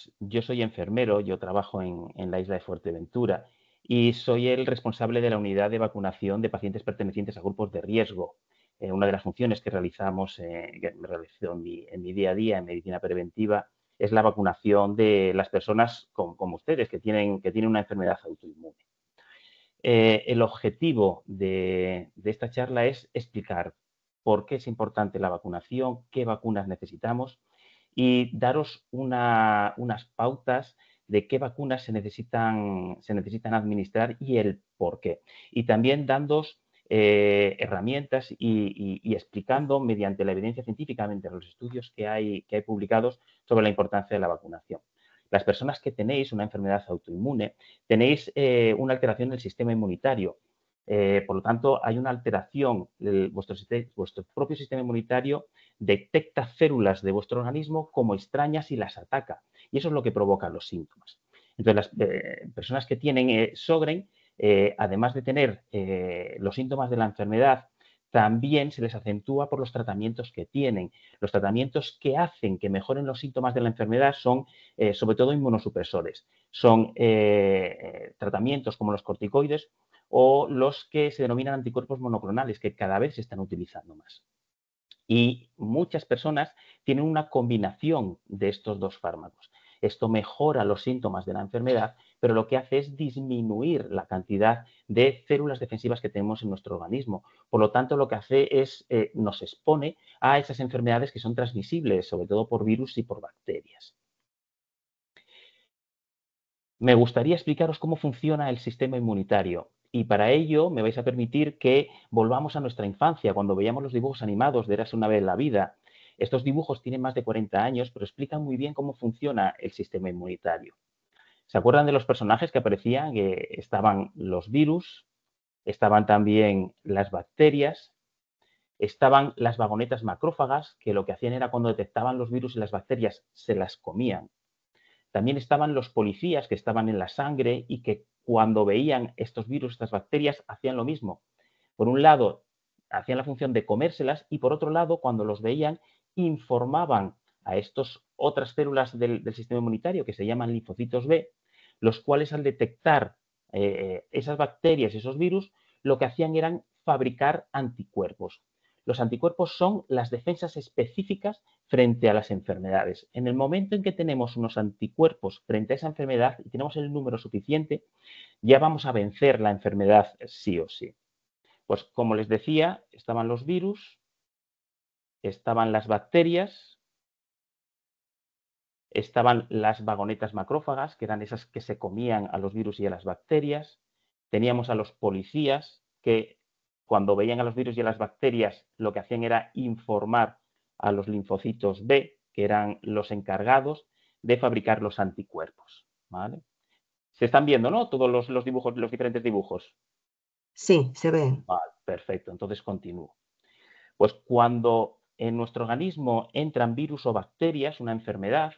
pues yo soy enfermero, yo trabajo en la isla de Fuerteventura y soy el responsable de la unidad de vacunación de pacientes pertenecientes a grupos de riesgo. Una de las funciones que realizamos, que me realizo en mi día a día en medicina preventiva, es la vacunación de las personas como ustedes que tienen una enfermedad autoinmune. El objetivo de esta charla es explicar por qué es importante la vacunación, qué vacunas necesitamos y daros unas pautas de qué vacunas se necesitan administrar y el por qué. Y también dándos herramientas y explicando mediante la evidencia científica, mediante los estudios que hay publicados sobre la importancia de la vacunación. Las personas que tenéis una enfermedad autoinmune tenéis una alteración del sistema inmunitario. Por lo tanto, hay una alteración. Vuestro propio sistema inmunitario detecta células de vuestro organismo como extrañas y las ataca. Y eso es lo que provoca los síntomas. Entonces, las personas que tienen Sjögren, además de tener los síntomas de la enfermedad, también se les acentúa por los tratamientos que tienen. Los tratamientos que hacen que mejoren los síntomas de la enfermedad son, sobre todo, inmunosupresores. Son tratamientos como los corticoides o los que se denominan anticuerpos monoclonales, que cada vez se están utilizando más. Y muchas personas tienen una combinación de estos dos fármacos. Esto mejora los síntomas de la enfermedad, pero lo que hace es disminuir la cantidad de células defensivas que tenemos en nuestro organismo. Por lo tanto, lo que hace es nos expone a esas enfermedades que son transmisibles, sobre todo por virus y por bacterias. Me gustaría explicaros cómo funciona el sistema inmunitario y para ello me vais a permitir que volvamos a nuestra infancia, cuando veíamos los dibujos animados de Érase una vez en la vida. Estos dibujos tienen más de 40 años, pero explican muy bien cómo funciona el sistema inmunitario. ¿Se acuerdan de los personajes que aparecían? Que estaban los virus, estaban también las bacterias, estaban las vagonetas macrófagas, que lo que hacían era cuando detectaban los virus y las bacterias se las comían. También estaban los policías que estaban en la sangre y que cuando veían estos virus, estas bacterias, hacían lo mismo. Por un lado, hacían la función de comérselas y por otro lado, cuando los veían, informaban a estas otras células del sistema inmunitario que se llaman linfocitos B, los cuales al detectar esas bacterias, esos virus, lo que hacían eran fabricar anticuerpos. Los anticuerpos son las defensas específicas frente a las enfermedades. En el momento en que tenemos unos anticuerpos frente a esa enfermedad y tenemos el número suficiente, ya vamos a vencer la enfermedad sí o sí. Pues como les decía, estaban los virus, estaban las bacterias, estaban las vagonetas macrófagas, que eran esas que se comían a los virus y a las bacterias. Teníamos a los policías, que cuando veían a los virus y a las bacterias, lo que hacían era informar a los linfocitos B, que eran los encargados de fabricar los anticuerpos. ¿Vale? Se están viendo, ¿no? Todos los dibujos, los diferentes dibujos. Sí, se ve. Vale, perfecto. Entonces continúo. Pues cuando en nuestro organismo entran virus o bacterias, una enfermedad,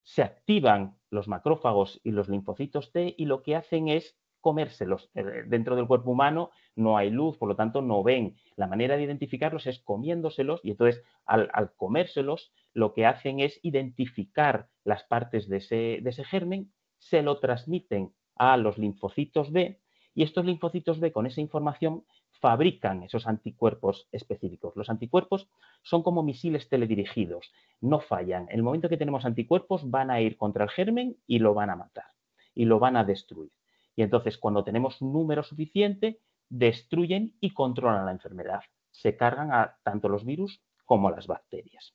se activan los macrófagos y los linfocitos T y lo que hacen es comérselos. Dentro del cuerpo humano no hay luz, por lo tanto no ven. La manera de identificarlos es comiéndoselos y entonces al comérselos lo que hacen es identificar las partes de ese germen, se lo transmiten a los linfocitos B y estos linfocitos B con esa información fabrican esos anticuerpos específicos. Los anticuerpos son como misiles teledirigidos, no fallan. En el momento que tenemos anticuerpos van a ir contra el germen y lo van a matar y lo van a destruir. Y entonces cuando tenemos un número suficiente, destruyen y controlan la enfermedad. Se cargan a tanto los virus como las bacterias.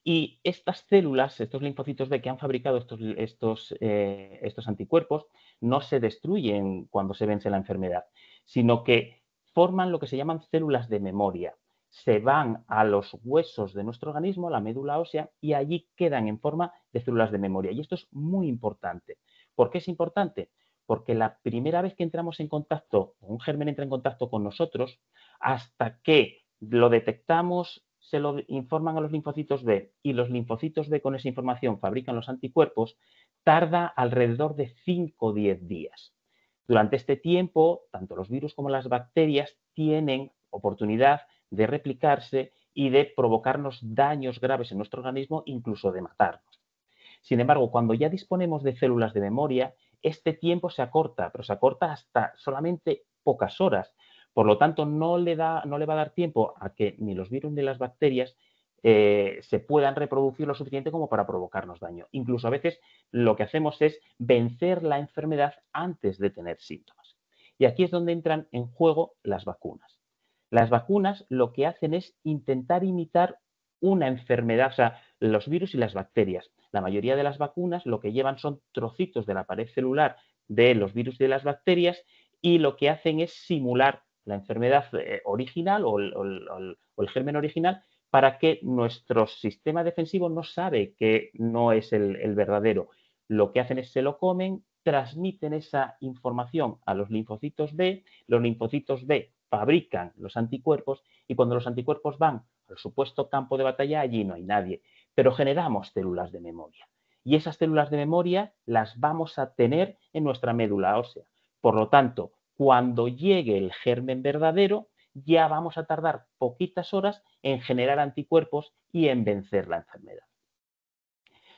Y estas células, estos linfocitos B que han fabricado estos anticuerpos, no se destruyen cuando se vence la enfermedad, sino que forman lo que se llaman células de memoria. Se van a los huesos de nuestro organismo, a la médula ósea, y allí quedan en forma de células de memoria. Y esto es muy importante. ¿Por qué es importante? Porque la primera vez que entramos en contacto, un germen entra en contacto con nosotros, hasta que lo detectamos, se lo informan a los linfocitos B y los linfocitos B con esa información fabrican los anticuerpos, tarda alrededor de 5 o 10 días. Durante este tiempo, tanto los virus como las bacterias tienen oportunidad de replicarse y de provocarnos daños graves en nuestro organismo, incluso de matarnos. Sin embargo, cuando ya disponemos de células de memoria, este tiempo se acorta, pero se acorta hasta solamente pocas horas. Por lo tanto, no le va a dar tiempo a que ni los virus ni las bacterias se puedan reproducir lo suficiente como para provocarnos daño. Incluso a veces lo que hacemos es vencer la enfermedad antes de tener síntomas. Y aquí es donde entran en juego las vacunas. Las vacunas lo que hacen es intentar imitar una enfermedad, o sea, los virus y las bacterias. La mayoría de las vacunas lo que llevan son trocitos de la pared celular de los virus y de las bacterias y lo que hacen es simular la enfermedad original o el germen original para que nuestro sistema defensivo no sabe que no es el verdadero. Lo que hacen es se lo comen, transmiten esa información a los linfocitos B fabrican los anticuerpos y cuando los anticuerpos van al supuesto campo de batalla, allí no hay nadie, pero generamos células de memoria. Y esas células de memoria las vamos a tener en nuestra médula ósea. Por lo tanto, cuando llegue el germen verdadero, ya vamos a tardar poquitas horas en generar anticuerpos y en vencer la enfermedad.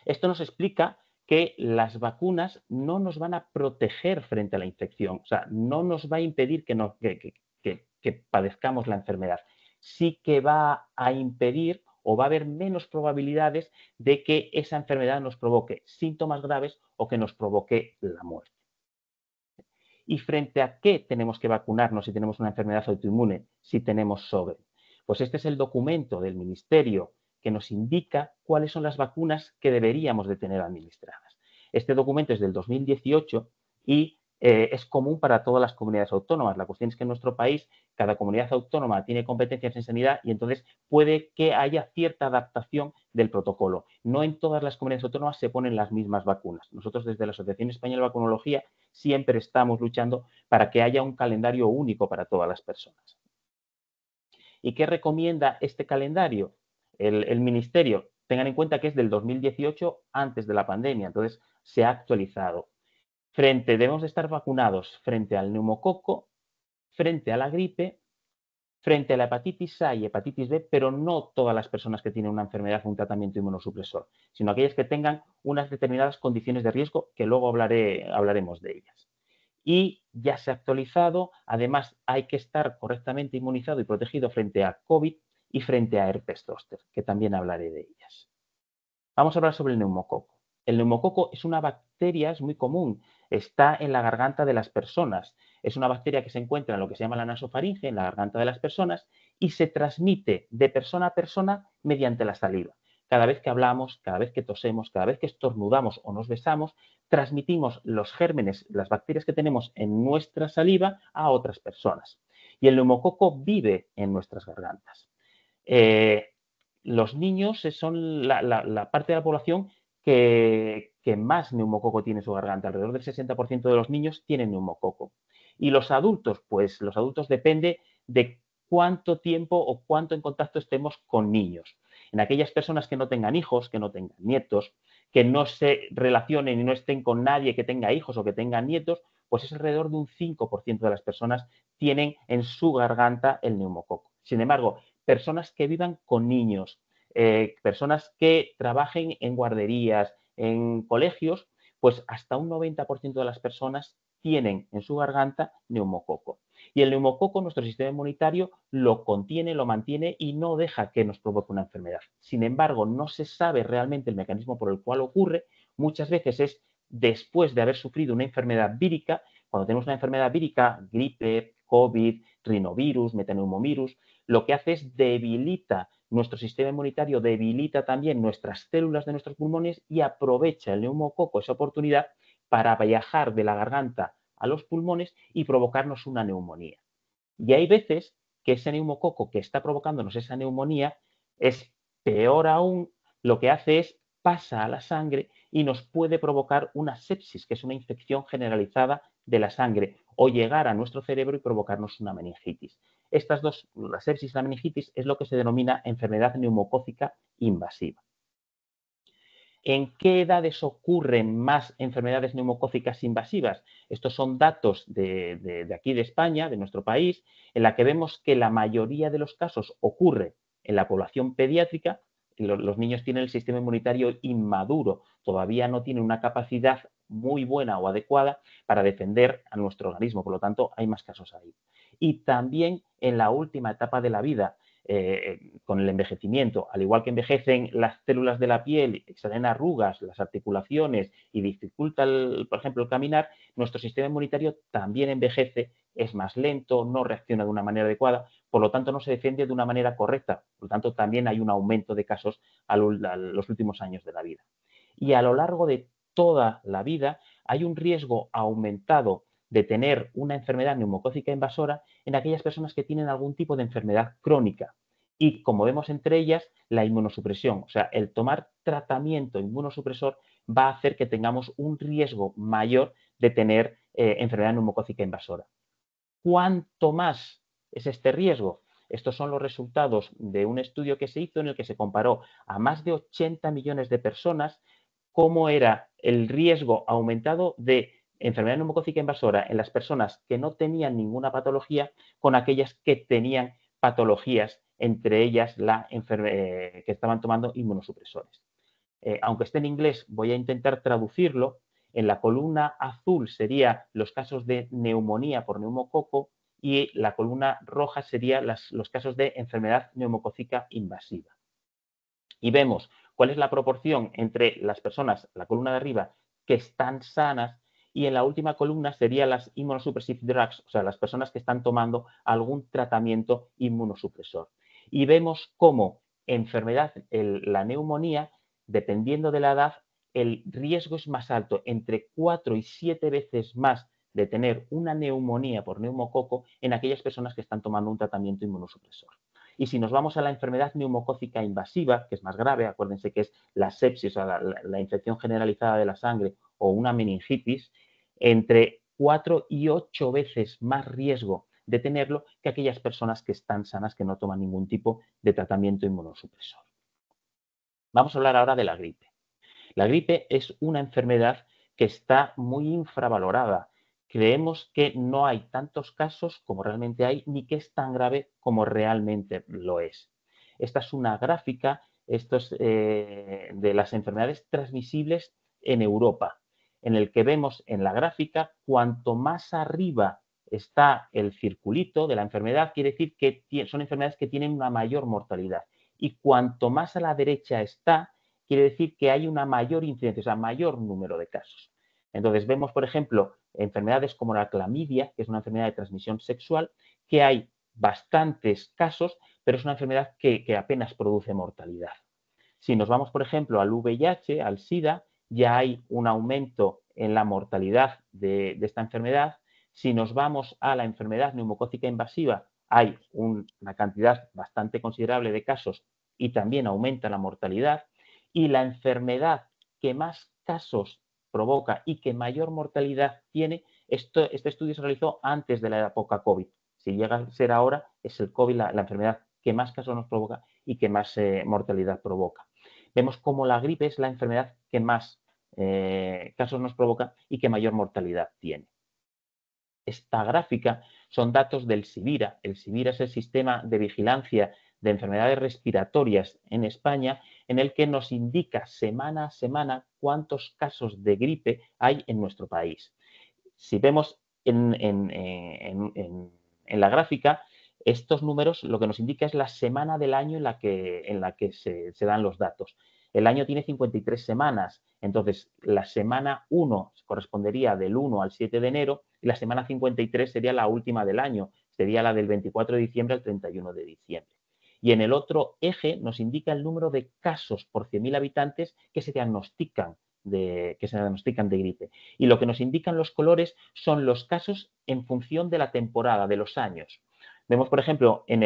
Esto nos explica que las vacunas no nos van a proteger frente a la infección, o sea, no nos va a impedir que padezcamos la enfermedad. Sí que va a impedir o va a haber menos probabilidades de que esa enfermedad nos provoque síntomas graves o que nos provoque la muerte. ¿Y frente a qué tenemos que vacunarnos si tenemos una enfermedad autoinmune, si tenemos SOGRE? Pues este es el documento del Ministerio que nos indica cuáles son las vacunas que deberíamos de tener administradas. Este documento es del 2018 y es común para todas las comunidades autónomas. La cuestión es que en nuestro país cada comunidad autónoma tiene competencias en sanidad y entonces puede que haya cierta adaptación del protocolo. No en todas las comunidades autónomas se ponen las mismas vacunas. Nosotros desde la Asociación Española de Vacunología siempre estamos luchando para que haya un calendario único para todas las personas. ¿Y qué recomienda este calendario? El Ministerio, tengan en cuenta que es del 2018, antes de la pandemia, entonces se ha actualizado. Debemos de estar vacunados frente al neumococo, frente a la gripe, frente a la hepatitis A y hepatitis B, pero no todas las personas que tienen una enfermedad o un tratamiento inmunosupresor, sino aquellas que tengan unas determinadas condiciones de riesgo que luego hablaremos de ellas. Y ya se ha actualizado, además hay que estar correctamente inmunizado y protegido frente a COVID y frente a herpes zóster, que también hablaré de ellas. Vamos a hablar sobre el neumococo. El neumococo es una bacteria, es muy común, está en la garganta de las personas. Es una bacteria que se encuentra en lo que se llama la nasofaringe, en la garganta de las personas, y se transmite de persona a persona mediante la saliva. Cada vez que hablamos, cada vez que tosemos, cada vez que estornudamos o nos besamos, transmitimos los gérmenes, las bacterias que tenemos en nuestra saliva a otras personas. Y el neumococo vive en nuestras gargantas. Los niños son la parte de la población que más neumococo tiene en su garganta. Alrededor del 60% de los niños tienen neumococo. Y los adultos, pues los adultos depende de cuánto tiempo o cuánto en contacto estemos con niños. En aquellas personas que no tengan hijos, que no tengan nietos, que no se relacionen y no estén con nadie que tenga hijos o que tengan nietos, pues es alrededor de un 5% de las personas tienen en su garganta el neumococo. Sin embargo, personas que vivan con niños, personas que trabajen en guarderías, en colegios, pues hasta un 90% de las personas tienen en su garganta neumococo. Y el neumococo, nuestro sistema inmunitario lo contiene, lo mantiene y no deja que nos provoque una enfermedad. Sin embargo, no se sabe realmente el mecanismo por el cual ocurre. Muchas veces es después de haber sufrido una enfermedad vírica. Cuando tenemos una enfermedad vírica, gripe, COVID, rinovirus, metaneumovirus, lo que hace es debilita nuestro sistema inmunitario, debilita también nuestras células de nuestros pulmones y aprovecha el neumococo esa oportunidad para viajar de la garganta a los pulmones y provocarnos una neumonía. Y hay veces que ese neumococo que está provocándonos esa neumonía es peor aún, lo que hace es pasa a la sangre y nos puede provocar una sepsis, que es una infección generalizada de la sangre, o llegar a nuestro cerebro y provocarnos una meningitis. Estas dos, la sepsis y la meningitis, es lo que se denomina enfermedad neumocócica invasiva. ¿En qué edades ocurren más enfermedades neumocócicas invasivas? Estos son datos de aquí de España, de nuestro país, en la que vemos que la mayoría de los casos ocurre en la población pediátrica, los niños tienen el sistema inmunitario inmaduro, todavía no tienen una capacidad muy buena o adecuada para defender a nuestro organismo, por lo tanto hay más casos ahí. Y también en la última etapa de la vida, con el envejecimiento, al igual que envejecen las células de la piel, salen arrugas, las articulaciones y dificulta, por ejemplo, el caminar, nuestro sistema inmunitario también envejece, es más lento, no reacciona de una manera adecuada, por lo tanto no se defiende de una manera correcta, por lo tanto también hay un aumento de casos a los últimos años de la vida. Y a lo largo de toda la vida hay un riesgo aumentado de tener una enfermedad neumocócica invasora en aquellas personas que tienen algún tipo de enfermedad crónica. Y como vemos entre ellas, la inmunosupresión, o sea, el tomar tratamiento inmunosupresor va a hacer que tengamos un riesgo mayor de tener enfermedad neumocócica invasora. ¿Cuánto más es este riesgo? Estos son los resultados de un estudio que se hizo en el que se comparó a más de 80 millones de personas cómo era el riesgo aumentado de enfermedad neumocócica invasora en las personas que no tenían ninguna patología con aquellas que tenían patologías, entre ellas que estaban tomando inmunosupresores. Aunque esté en inglés, voy a intentar traducirlo. En la columna azul sería los casos de neumonía por neumococo y la columna roja sería los casos de enfermedad neumocócica invasiva. Y vemos cuál es la proporción entre las personas, la columna de arriba, que están sanas y en la última columna serían las immunosuppressive drugs, o sea, las personas que están tomando algún tratamiento inmunosupresor. Y vemos cómo enfermedad, la neumonía, dependiendo de la edad, el riesgo es más alto, entre 4 y 7 veces más de tener una neumonía por neumococo en aquellas personas que están tomando un tratamiento inmunosupresor. Y si nos vamos a la enfermedad neumocócica invasiva, que es más grave, acuérdense que es la sepsis o la infección generalizada de la sangre o una meningitis, entre 4 y 8 veces más riesgo de tenerlo que aquellas personas que están sanas, que no toman ningún tipo de tratamiento inmunosupresor. Vamos a hablar ahora de la gripe. La gripe es una enfermedad que está muy infravalorada. Creemos que no hay tantos casos como realmente hay, ni que es tan grave como realmente lo es. Esta es una gráfica de las enfermedades transmisibles en Europa, en el que vemos en la gráfica cuanto más arriba está el circulito de la enfermedad, quiere decir que son enfermedades que tienen una mayor mortalidad. Y cuanto más a la derecha está, quiere decir que hay una mayor incidencia, o sea, mayor número de casos. Entonces, vemos, por ejemplo, enfermedades como la clamidia, que es una enfermedad de transmisión sexual, que hay bastantes casos, pero es una enfermedad que apenas produce mortalidad. Si nos vamos, por ejemplo, al VIH, al SIDA, ya hay un aumento en la mortalidad de esta enfermedad. Si nos vamos a la enfermedad neumocócica invasiva, hay una cantidad bastante considerable de casos y también aumenta la mortalidad. Y la enfermedad que más casos provoca y que mayor mortalidad tiene, este estudio se realizó antes de la época COVID. Si llega a ser ahora, es el COVID la enfermedad que más casos nos provoca y que más mortalidad provoca. Vemos cómo la gripe es la enfermedad que más casos nos provoca y que mayor mortalidad tiene. Esta gráfica son datos del SIVIRA. El SIVIRA es el sistema de vigilancia de enfermedades respiratorias en España, en el que nos indica semana a semana cuántos casos de gripe hay en nuestro país. Si vemos en la gráfica, estos números lo que nos indica es la semana del año en la que se dan los datos. El año tiene 53 semanas, entonces la semana 1 correspondería del 1 al 7 de enero y la semana 53 sería la última del año, sería la del 24 de diciembre al 31 de diciembre. Y en el otro eje nos indica el número de casos por 100.000 habitantes que se diagnostican de gripe. Y lo que nos indican los colores son los casos en función de la temporada, de los años. Vemos, por ejemplo, en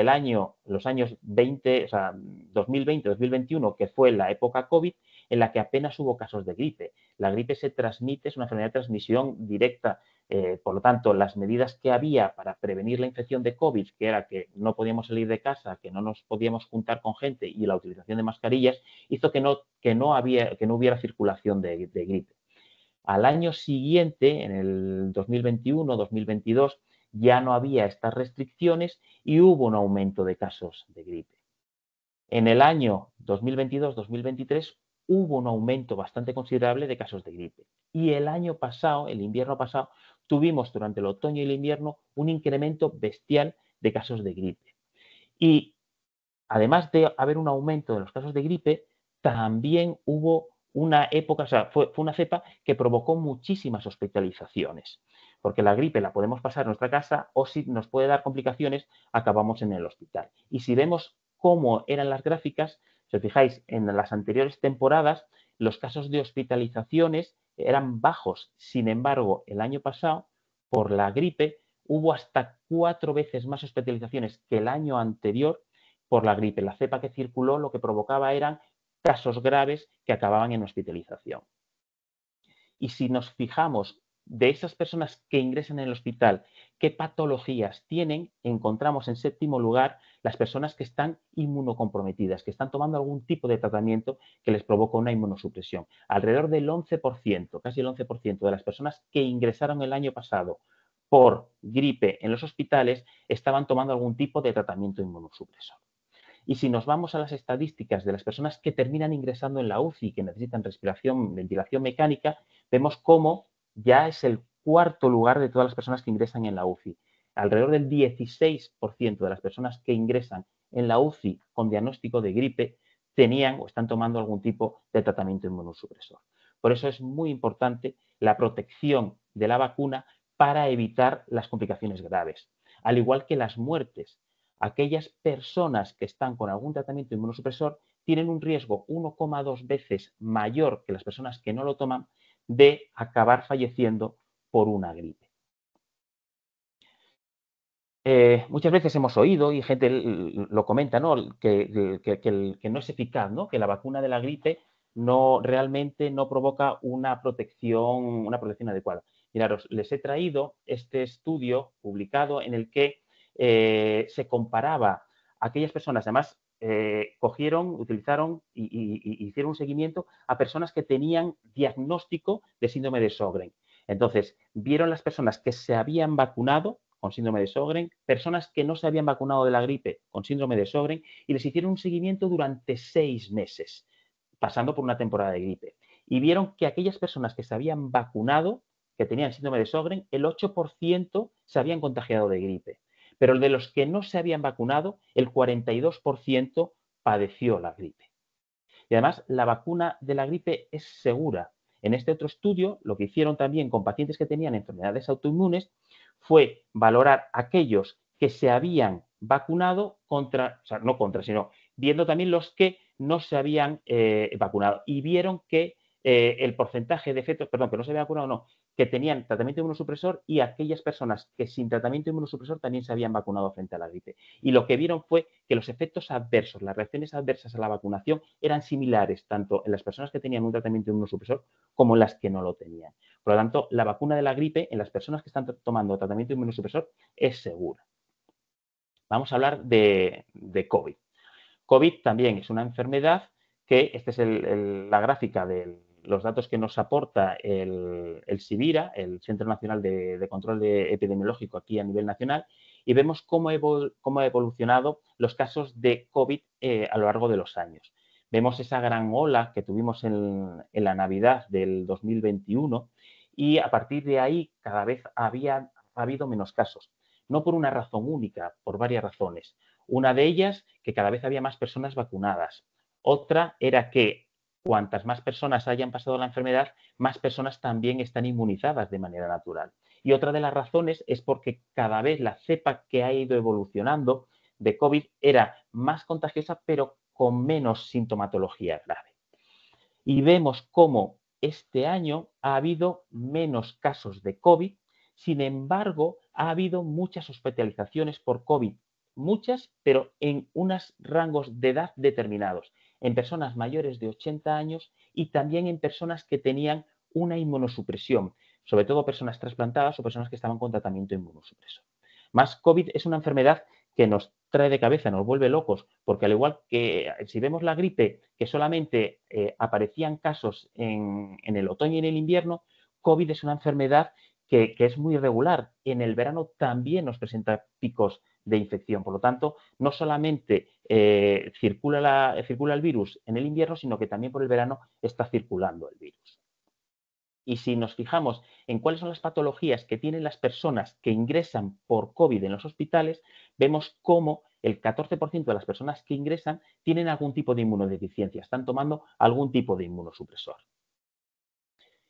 los años 20, o sea, 2020, 2021, que fue la época COVID, en la que apenas hubo casos de gripe. La gripe se transmite, es una enfermedad de transmisión directa. Por lo tanto, las medidas que había para prevenir la infección de COVID, que era que no podíamos salir de casa, que no nos podíamos juntar con gente y la utilización de mascarillas, hizo que no hubiera circulación de gripe. Al año siguiente, en el 2021-2022, ya no había estas restricciones y hubo un aumento de casos de gripe. En el año 2022-2023 hubo un aumento bastante considerable de casos de gripe. Y el año pasado, el invierno pasado, tuvimos durante el otoño y el invierno un incremento bestial de casos de gripe. Y además de haber un aumento de los casos de gripe, también hubo una época, o sea, fue una cepa que provocó muchísimas hospitalizacionos, porque la gripe la podemos pasar en nuestra casa o si nos puede dar complicaciones, acabamos en el hospital. Y si vemos cómo eran las gráficas, si os fijáis, en las anteriores temporadas, los casos de hospitalizaciones eran bajos. Sin embargo, el año pasado, por la gripe, hubo hasta 4 veces más hospitalizaciones que el año anterior por la gripe. La cepa que circuló lo que provocaba eran casos graves que acababan en hospitalización. Y si nos fijamos de esas personas que ingresan en el hospital, qué patologías tienen, encontramos en séptimo lugar las personas que están inmunocomprometidas, que están tomando algún tipo de tratamiento que les provoca una inmunosupresión. Alrededor del 11%, casi el 11% de las personas que ingresaron el año pasado por gripe en los hospitales estaban tomando algún tipo de tratamiento inmunosupresor. Y si nos vamos a las estadísticas de las personas que terminan ingresando en la UCI, que necesitan respiración, ventilación mecánica, vemos cómo ya es el cuarto lugar de todas las personas que ingresan en la UCI. Alrededor del 16% de las personas que ingresan en la UCI con diagnóstico de gripe tenían o están tomando algún tipo de tratamiento inmunosupresor. Por eso es muy importante la protección de la vacuna para evitar las complicaciones graves, al igual que las muertes. Aquellas personas que están con algún tratamiento inmunosupresor tienen un riesgo 1,2 veces mayor que las personas que no lo toman de acabar falleciendo por una gripe. Muchas veces hemos oído y gente lo comenta, ¿no? Que no es eficaz, ¿no? Que la vacuna de la gripe no realmente no provoca una protección adecuada. Miraros, les he traído este estudio publicado en el que se comparaba a aquellas personas, además cogieron, utilizaron y hicieron un seguimiento a personas que tenían diagnóstico de síndrome de Sjögren. Entonces, vieron las personas que se habían vacunado con síndrome de Sjögren, personas que no se habían vacunado de la gripe con síndrome de Sjögren y les hicieron un seguimiento durante 6 meses, pasando por una temporada de gripe. Y vieron que aquellas personas que se habían vacunado, que tenían síndrome de Sjögren, el 8% se habían contagiado de gripe. Pero el de los que no se habían vacunado, el 42% padeció la gripe. Y además, la vacuna de la gripe es segura. En este otro estudio, lo que hicieron también con pacientes que tenían enfermedades autoinmunes fue valorar aquellos que se habían vacunado contra, o sea, no contra, sino viendo también los que no se habían vacunado y vieron que el porcentaje de efectos, perdón, que no se habían vacunado, no, que tenían tratamiento inmunosupresor y aquellas personas que sin tratamiento inmunosupresor también se habían vacunado frente a la gripe. Y lo que vieron fue que los efectos adversos, las reacciones adversas a la vacunación eran similares tanto en las personas que tenían un tratamiento inmunosupresor como en las que no lo tenían. Por lo tanto, la vacuna de la gripe en las personas que están tomando tratamiento inmunosupresor es segura. Vamos a hablar de COVID. COVID también es una enfermedad que, esta es la gráfica de los datos que nos aporta el CIVIRA, el Centro Nacional de Control Epidemiológico aquí a nivel nacional, y vemos cómo ha evolucionado los casos de COVID a lo largo de los años. Vemos esa gran ola que tuvimos en la Navidad del 2021 y a partir de ahí cada vez ha habido menos casos. No por una razón única, por varias razones. Una de ellas, que cada vez había más personas vacunadas. Otra era que cuantas más personas hayan pasado la enfermedad, más personas también están inmunizadas de manera natural. Y otra de las razones es porque cada vez la cepa que ha ido evolucionando de COVID era más contagiosa, pero con menos sintomatología grave. Y vemos cómo este año ha habido menos casos de COVID, sin embargo, ha habido muchas hospitalizaciones por COVID, muchas, pero en unos rangos de edad determinados, en personas mayores de 80 años y también en personas que tenían una inmunosupresión, sobre todo personas trasplantadas o personas que estaban con tratamiento inmunosupresor. Más COVID es una enfermedad que nos trae de cabeza, nos vuelve locos, porque al igual que si vemos la gripe, que solamente aparecían casos en el otoño y en el invierno, COVID es una enfermedad que es muy irregular. En el verano también nos presenta picos de infección. Por lo tanto, no solamente circula el virus en el invierno, sino que también por el verano está circulando el virus. Y si nos fijamos en cuáles son las patologías que tienen las personas que ingresan por COVID en los hospitales, vemos cómo el 14% de las personas que ingresan tienen algún tipo de inmunodeficiencia, están tomando algún tipo de inmunosupresor.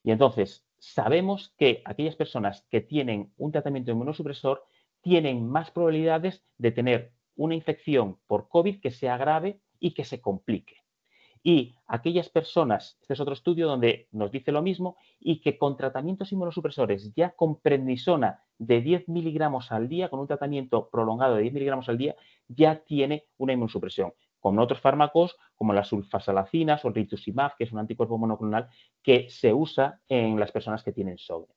Y entonces, sabemos que aquellas personas que tienen un tratamiento inmunosupresor tienen más probabilidades de tener una infección por COVID que sea grave y que se complique. Y aquellas personas, este es otro estudio donde nos dice lo mismo, y que con tratamientos inmunosupresores ya con prednisona de 10 miligramos al día, con un tratamiento prolongado de 10 miligramos al día, ya tiene una inmunosupresión. Con otros fármacos como las sulfasalacinas o el rituximab, que es un anticuerpo monoclonal que se usa en las personas que tienen SOGRE.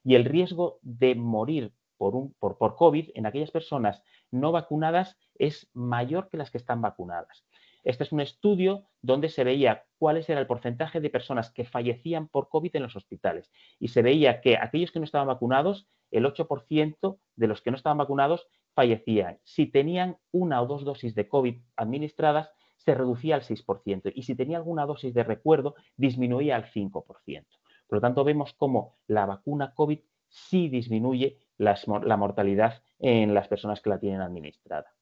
Y el riesgo de morir por COVID en aquellas personas no vacunadas es mayor que las que están vacunadas. Este es un estudio donde se veía cuál era el porcentaje de personas que fallecían por COVID en los hospitales. Y se veía que aquellos que no estaban vacunados, el 8% de los que no estaban vacunados fallecían. Si tenían una o dos dosis de COVID administradas, se reducía al 6%. Y si tenía alguna dosis de recuerdo, disminuía al 5%. Por lo tanto, vemos cómo la vacuna COVID sí disminuye la mortalidad en las personas que la tienen administrada.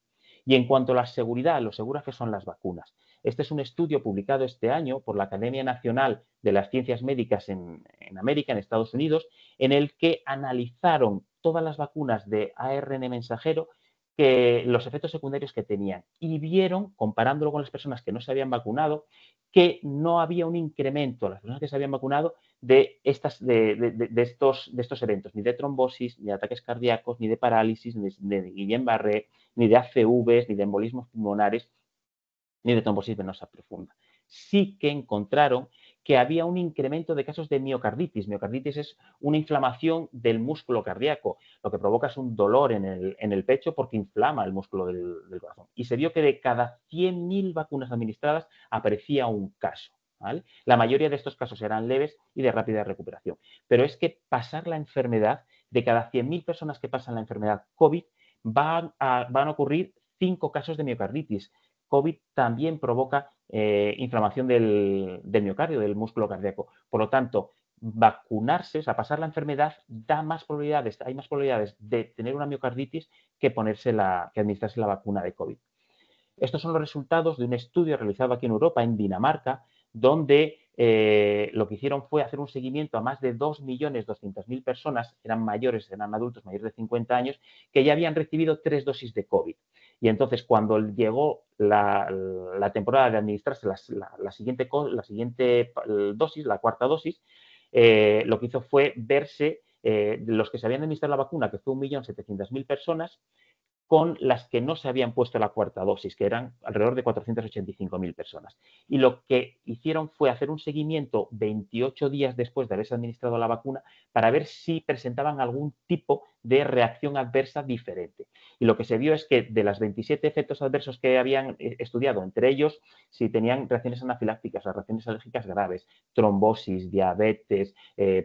Y en cuanto a la seguridad, lo seguras que son las vacunas. Este es un estudio publicado este año por la Academia Nacional de las Ciencias Médicas en América, en Estados Unidos, en el que analizaron todas las vacunas de ARN mensajero, los efectos secundarios que tenían, y vieron, comparándolo con las personas que no se habían vacunado, que no había un incremento a las personas que se habían vacunado de estos eventos, ni de trombosis, ni de ataques cardíacos, ni de parálisis, ni de Guillain-Barré, ni de ACVs, ni de embolismos pulmonares, ni de trombosis venosa profunda. Sí que encontraron que había un incremento de casos de miocarditis. Miocarditis es una inflamación del músculo cardíaco. Lo que provoca es un dolor en el pecho porque inflama el músculo del corazón. Y se vio que de cada 100.000 vacunas administradas aparecía un caso. ¿Vale? La mayoría de estos casos eran leves y de rápida recuperación. Pero es que pasar la enfermedad, de cada 100.000 personas que pasan la enfermedad COVID, van a ocurrir 5 casos de miocarditis. COVID también provoca inflamación del miocardio, del músculo cardíaco. Por lo tanto, vacunarse, o sea, pasar la enfermedad, hay más probabilidades de tener una miocarditis que administrarse la vacuna de COVID. Estos son los resultados de un estudio realizado aquí en Europa, en Dinamarca, donde lo que hicieron fue hacer un seguimiento a más de 2.200.000 personas, eran adultos mayores de 50 años, que ya habían recibido 3 dosis de COVID. Y entonces, cuando llegó la temporada de administrarse la siguiente dosis, la cuarta dosis, lo que hizo fue verse los que se habían administrado la vacuna, que fue 1.700.000 personas, con las que no se habían puesto la cuarta dosis, que eran alrededor de 485.000 personas. Y lo que hicieron fue hacer un seguimiento 28 días después de haberse administrado la vacuna para ver si presentaban algún tipo de reacción adversa diferente. Y lo que se vio es que de las 27 efectos adversos que habían estudiado, entre ellos, si tenían reacciones anafilácticas o reacciones alérgicas graves, trombosis, diabetes,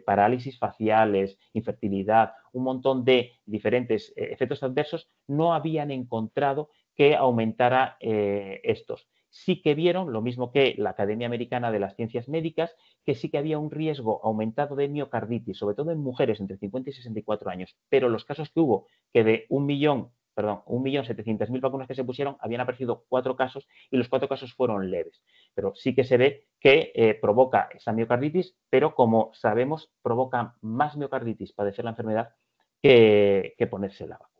parálisis faciales, infertilidad, un montón de diferentes efectos adversos, no habían encontrado que aumentara estos. Sí que vieron, lo mismo que la Academia Americana de las Ciencias Médicas, que sí que había un riesgo aumentado de miocarditis, sobre todo en mujeres entre 50 y 64 años, pero los casos que hubo, que de 1.700.000 vacunas que se pusieron, habían aparecido 4 casos y los 4 casos fueron leves. Pero sí que se ve que provoca esa miocarditis, pero como sabemos, provoca más miocarditis padecer la enfermedad que ponerse la vacuna.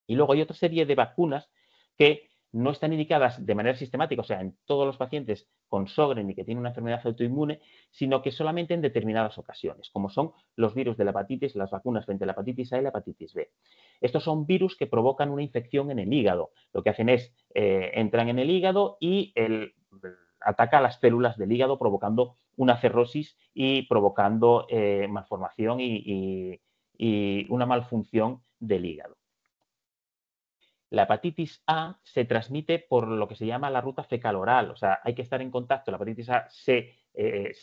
Y luego hay otra serie de vacunas que no están indicadas de manera sistemática, o sea, en todos los pacientes con Sjögren y que tienen una enfermedad autoinmune, sino que solamente en determinadas ocasiones, como son los virus de la hepatitis, las vacunas frente a la hepatitis A y la hepatitis B. Estos son virus que provocan una infección en el hígado. Lo que hacen es, entran en el hígado y ataca a las células del hígado provocando una cirrosis y provocando malformación y una malfunción del hígado. La hepatitis A se transmite por lo que se llama la ruta fecal-oral, o sea, hay que estar en contacto. La hepatitis A se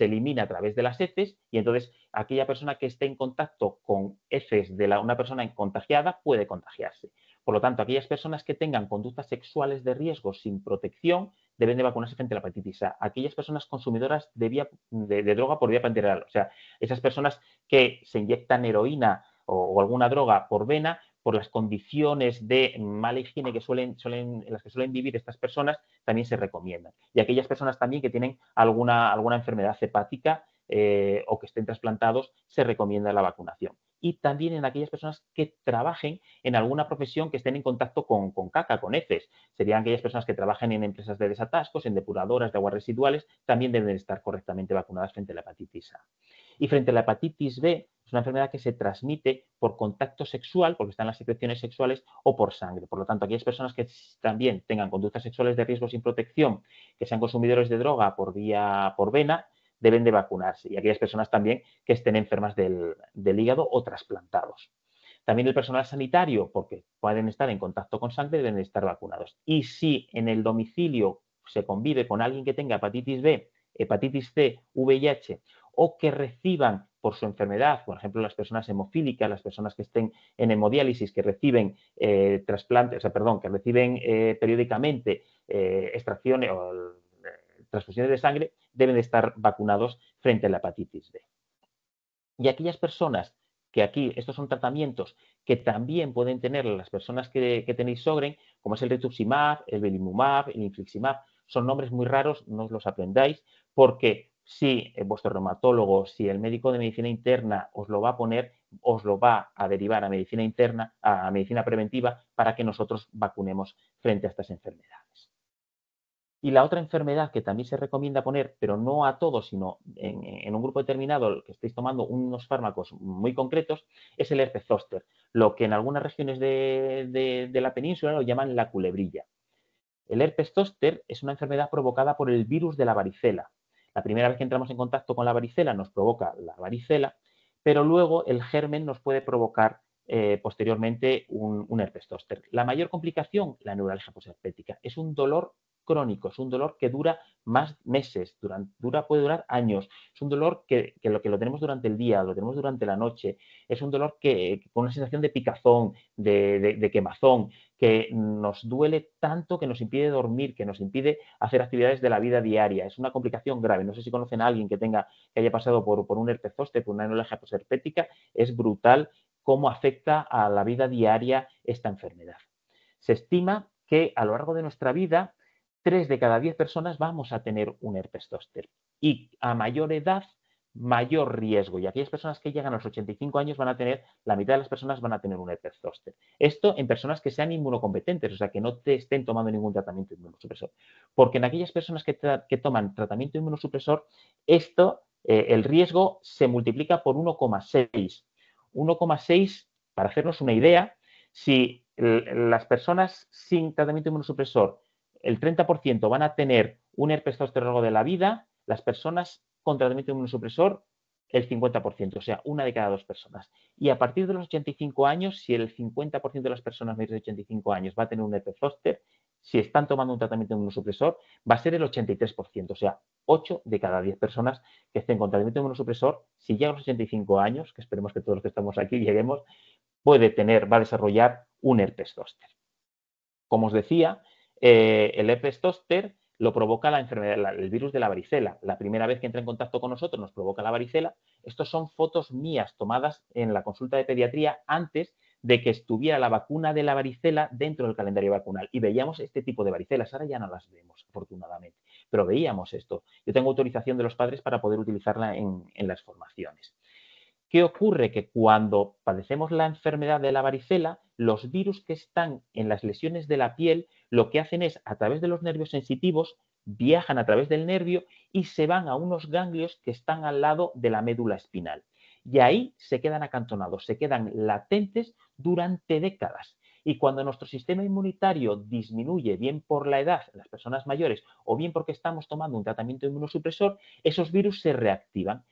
elimina a través de las heces y entonces aquella persona que esté en contacto con heces de una persona contagiada puede contagiarse. Por lo tanto, aquellas personas que tengan conductas sexuales de riesgo sin protección deben de vacunarse frente a la hepatitis A. Aquellas personas consumidoras de droga por vía parenteral, o sea, esas personas que se inyectan heroína o alguna droga por vena, por las condiciones de mala higiene en las que suelen vivir estas personas, también se recomiendan. Y aquellas personas también que tienen alguna enfermedad hepática o que estén trasplantados, se recomienda la vacunación. Y también en aquellas personas que trabajen en alguna profesión que estén en contacto con caca, con heces. Serían aquellas personas que trabajen en empresas de desatascos, en depuradoras de aguas residuales, también deben estar correctamente vacunadas frente a la hepatitis A. Y frente a la hepatitis B, es una enfermedad que se transmite por contacto sexual, porque están las secreciones sexuales, o por sangre. Por lo tanto, aquellas personas que también tengan conductas sexuales de riesgo sin protección, que sean consumidores de droga por vena, deben de vacunarse. Y aquellas personas también que estén enfermas del hígado o trasplantados. También el personal sanitario, porque pueden estar en contacto con sangre, deben de estar vacunados. Y si en el domicilio se convive con alguien que tenga hepatitis B, hepatitis C, VIH o que reciban por su enfermedad, por ejemplo, las personas hemofílicas, las personas que estén en hemodiálisis, que reciben trasplantes, o sea, perdón, que reciben periódicamente extracciones o transfusiones de sangre, deben de estar vacunados frente a la hepatitis B. Y aquellas personas que aquí, estos son tratamientos que también pueden tener las personas que tenéis Sjögren, como es el rituximab, el belimumab, el infliximab, son nombres muy raros, no os los aprendáis, porque si vuestro reumatólogo, si el médico de medicina interna os lo va a poner, os lo va a derivar a medicina interna, a medicina preventiva, para que nosotros vacunemos frente a estas enfermedades. Y la otra enfermedad que también se recomienda poner, pero no a todos, sino en un grupo determinado que estéis tomando unos fármacos muy concretos, es el herpes zóster, lo que en algunas regiones de la península lo llaman la culebrilla. El herpes zóster es una enfermedad provocada por el virus de la varicela. La primera vez que entramos en contacto con la varicela nos provoca la varicela, pero luego el germen nos puede provocar posteriormente un herpes zóster. La mayor complicación, la neuralgia posherpética. Es un dolor crónico, es un dolor que dura más meses, puede durar años. Es un dolor que lo tenemos durante el día, lo tenemos durante la noche. Es un dolor con una sensación de picazón, de quemazón, que nos duele tanto que nos impide dormir, que nos impide hacer actividades de la vida diaria. Es una complicación grave. No sé si conocen a alguien que haya pasado por un herpes zóster, por una neuralgia posherpética. Es brutal cómo afecta a la vida diaria esta enfermedad. Se estima que a lo largo de nuestra vida 3 de cada 10 personas vamos a tener un herpes zóster. Y a mayor edad, mayor riesgo. Y aquellas personas que llegan a los 85 años van a tener, la mitad de las personas van a tener un herpes zóster. Esto en personas que sean inmunocompetentes, o sea, que no te estén tomando ningún tratamiento inmunosupresor. Porque en aquellas personas que toman tratamiento inmunosupresor, el riesgo se multiplica por 1,6. 1,6, para hacernos una idea, si las personas sin tratamiento inmunosupresor el 30% van a tener un herpes zóster a lo largo de la vida, las personas con tratamiento inmunosupresor el 50%, o sea, una de cada 2 personas. Y a partir de los 85 años, si el 50% de las personas mayores de 85 años va a tener un herpes zóster, si están tomando un tratamiento inmunosupresor, va a ser el 83%, o sea, 8 de cada 10 personas que estén con tratamiento inmunosupresor, si llegan a los 85 años, que esperemos que todos los que estamos aquí lleguemos, va a desarrollar un herpes zóster. Como os decía, el herpes zóster lo provoca la enfermedad, el virus de la varicela. La primera vez que entra en contacto con nosotros nos provoca la varicela. Estos son fotos mías tomadas en la consulta de pediatría antes de que estuviera la vacuna de la varicela dentro del calendario vacunal. Y veíamos este tipo de varicelas. Ahora ya no las vemos, afortunadamente. Pero veíamos esto. Yo tengo autorización de los padres para poder utilizarla en las formaciones. ¿Qué ocurre? Que cuando padecemos la enfermedad de la varicela, los virus que están en las lesiones de la piel lo que hacen es, a través de los nervios sensitivos, viajan a través del nervio y se van a unos ganglios que están al lado de la médula espinal. Y ahí se quedan acantonados, se quedan latentes durante décadas. Y cuando nuestro sistema inmunitario disminuye, bien por la edad en las personas mayores o bien porque estamos tomando un tratamiento inmunosupresor, esos virus se reactivan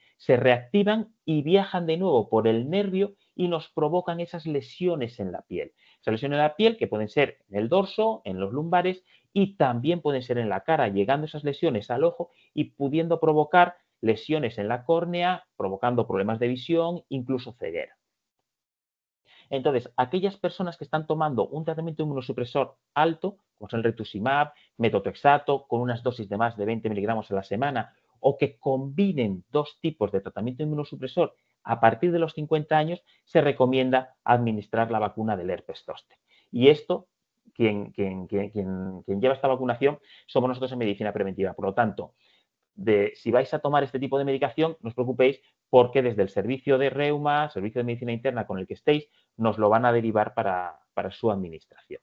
y viajan de nuevo por el nervio y nos provocan esas lesiones en la piel. Esas lesiones en la piel que pueden ser en el dorso, en los lumbares y también pueden ser en la cara, llegando esas lesiones al ojo y pudiendo provocar lesiones en la córnea, provocando problemas de visión, incluso ceguera. Entonces, aquellas personas que están tomando un tratamiento inmunosupresor alto, como son el rituximab, metotrexato, con unas dosis de más de 20 miligramos a la semana, o que combinen dos tipos de tratamiento inmunosupresor a partir de los 50 años, se recomienda administrar la vacuna del herpes zóster. Y esto, quien lleva esta vacunación, somos nosotros en medicina preventiva. Por lo tanto, si vais a tomar este tipo de medicación, no os preocupéis porque desde el servicio de reuma, servicio de medicina interna con el que estéis, nos lo van a derivar para su administración.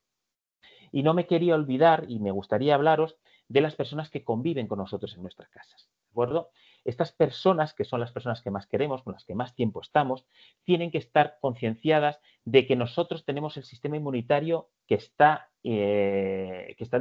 Y no me quería olvidar, y me gustaría hablaros de las personas que conviven con nosotros en nuestras casas. ¿De acuerdo? Estas personas, que son las personas que más queremos, con las que más tiempo estamos, tienen que estar concienciadas de que nosotros tenemos el sistema inmunitario que está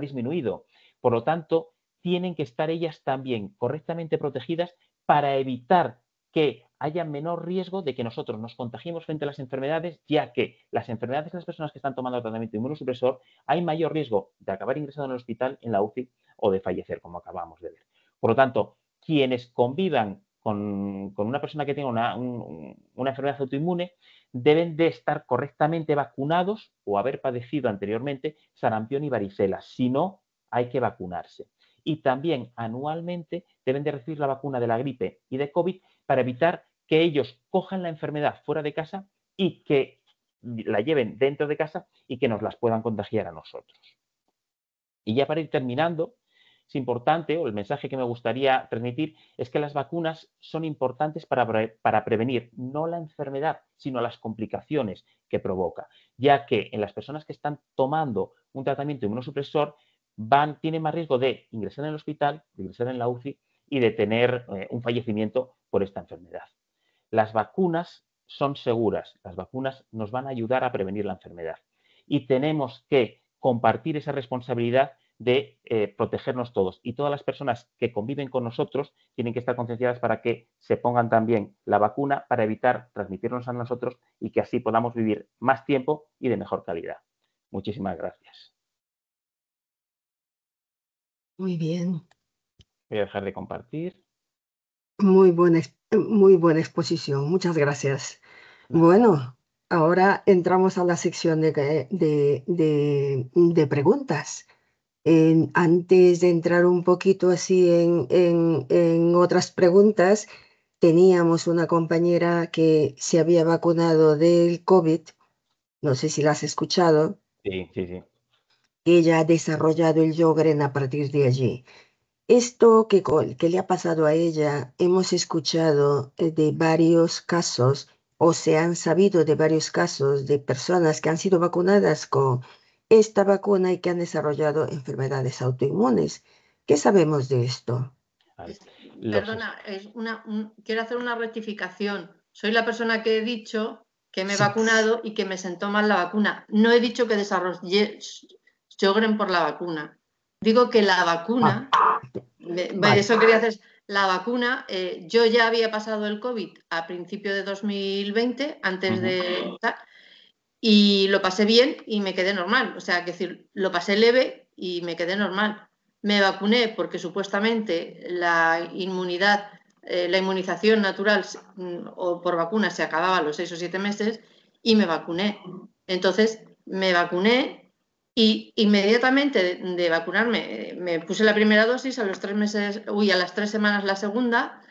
disminuido. Por lo tanto, tienen que estar ellas también correctamente protegidas para evitar que haya menor riesgo de que nosotros nos contagiemos frente a las enfermedades, ya que las enfermedades de las personas que están tomando tratamiento inmunosupresor hay mayor riesgo de acabar ingresado en el hospital, en la UCI o de fallecer, como acabamos de ver. Por lo tanto, quienes convivan con una persona que tenga una enfermedad autoinmune deben de estar correctamente vacunados o haber padecido anteriormente sarampión y varicela. Si no, hay que vacunarse. Y también anualmente deben de recibir la vacuna de la gripe y de COVID para evitar que ellos cojan la enfermedad fuera de casa y que la lleven dentro de casa y que nos las puedan contagiar a nosotros. Y ya para ir terminando, es importante, o el mensaje que me gustaría transmitir, es que las vacunas son importantes para prevenir no la enfermedad, sino las complicaciones que provoca, ya que en las personas que están tomando un tratamiento inmunosupresor tienen más riesgo de ingresar en el hospital, de ingresar en la UCI y de tener un fallecimiento por esta enfermedad. Las vacunas son seguras, las vacunas nos van a ayudar a prevenir la enfermedad y tenemos que compartir esa responsabilidad de protegernos todos. Y todas las personas que conviven con nosotros tienen que estar concienciadas para que se pongan también la vacuna para evitar transmitirnos a nosotros y que así podamos vivir más tiempo y de mejor calidad. Muchísimas gracias. Muy bien. Voy a dejar de compartir. Muy buena exposición. Muchas gracias. Nada. Bueno, ahora entramos a la sección de preguntas. Antes de entrar un poquito así en otras preguntas, teníamos una compañera que se había vacunado del COVID, no sé si la has escuchado, Sí, sí, sí. ella ha desarrollado el Sjögren a partir de allí. Esto que le ha pasado a ella, hemos escuchado de varios casos o se han sabido de varios casos de personas que han sido vacunadas con esta vacuna y que han desarrollado enfermedades autoinmunes. ¿Qué sabemos de esto? Perdona, quiero hacer una rectificación. Soy la persona que he dicho que me he vacunado y que me sentó mal la vacuna. No he dicho que desarrollé Sjögren por la vacuna. Digo que la vacuna, Vale. eso quería hacer, la vacuna, yo ya había pasado el COVID a principio de 2020, antes de tal, y lo pasé bien y me quedé normal. O sea, que decir, lo pasé leve y me quedé normal. Me vacuné porque supuestamente la inmunización natural o por vacuna se acababa a los 6 o 7 meses y me vacuné. Entonces, me vacuné y inmediatamente de vacunarme me puse la primera dosis, a las 3 semanas la segunda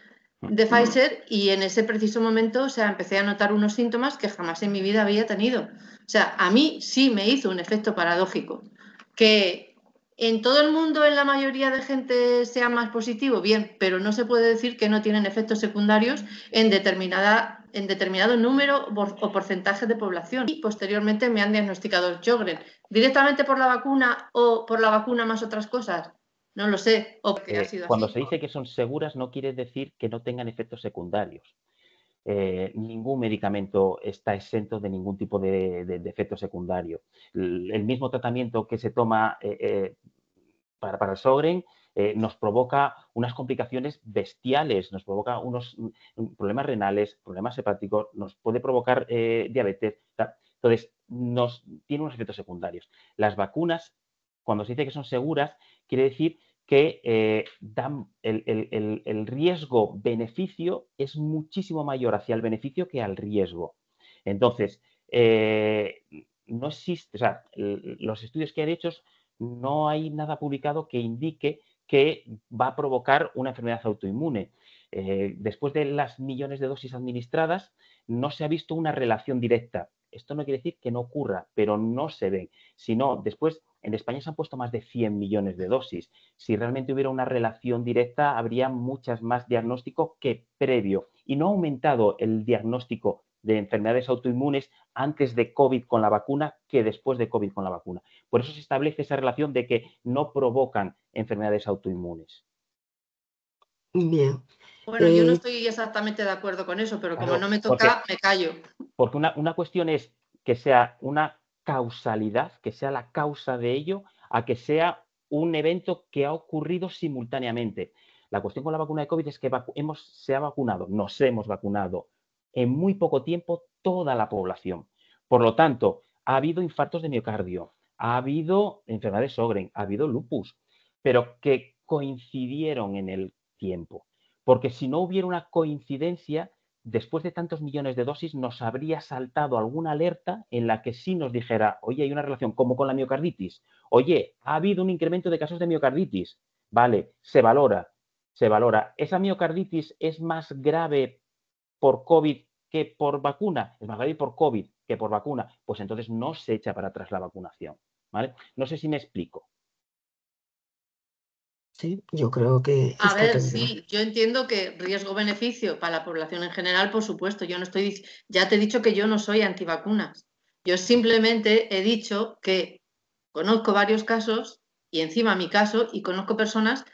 de Pfizer y en ese preciso momento, o sea, empecé a notar unos síntomas que jamás en mi vida había tenido. O sea, a mí sí me hizo un efecto paradójico. Que en todo el mundo, en la mayoría de gente, sea más positivo, bien, pero no se puede decir que no tienen efectos secundarios en determinado número o porcentaje de población. Y posteriormente me han diagnosticado Sjögren. ¿Directamente por la vacuna o por la vacuna más otras cosas? No lo sé. O que ha sido Cuando así. se dice que son seguras no quiere decir que no tengan efectos secundarios. Ningún medicamento está exento de ningún tipo de efecto secundario. El mismo tratamiento que se toma para el Sjögren nos provoca unas complicaciones bestiales, nos provoca unos problemas renales, problemas hepáticos, nos puede provocar diabetes. Entonces, tiene unos efectos secundarios. Las vacunas, cuando se dice que son seguras, quiere decir que dan el riesgo-beneficio es muchísimo mayor hacia el beneficio que al riesgo. Entonces, no existe, o sea, los estudios que han hecho, no hay nada publicado que indique que va a provocar una enfermedad autoinmune. Después de las millones de dosis administradas, no se ha visto una relación directa. Esto no quiere decir que no ocurra, pero no se ve. Sino, después, en España se han puesto más de 100 millones de dosis. Si realmente hubiera una relación directa, habría muchas más diagnósticos que previo. Y no ha aumentado el diagnóstico de enfermedades autoinmunes antes de COVID con la vacuna que después de COVID con la vacuna. Por eso se establece esa relación de que no provocan enfermedades autoinmunes. Bien. Bueno, yo no estoy exactamente de acuerdo con eso, pero como Claro, no me toca, me callo. Porque una cuestión es que sea una causalidad, que sea la causa de ello, a que sea un evento que ha ocurrido simultáneamente. La cuestión con la vacuna de COVID es que se ha vacunado, nos hemos vacunado en muy poco tiempo toda la población. Por lo tanto, ha habido infartos de miocardio, ha habido enfermedad de Sjögren, ha habido lupus, pero que coincidieron en el tiempo. Porque si no hubiera una coincidencia, después de tantos millones de dosis, nos habría saltado alguna alerta en la que sí nos dijera, oye, hay una relación, como con la miocarditis. Oye, ha habido un incremento de casos de miocarditis. Vale, se valora, se valora. ¿Esa miocarditis es más grave por COVID que por vacuna? Es más grave por COVID que por vacuna. Pues entonces no se echa para atrás la vacunación. ¿Vale? No sé si me explico. Sí, yo creo que A está ver, claro. sí, yo entiendo que riesgo-beneficio para la población en general, por supuesto. Yo no estoy, ya te he dicho que yo no soy antivacunas. Yo simplemente he dicho que conozco varios casos, y encima mi caso, y conozco personas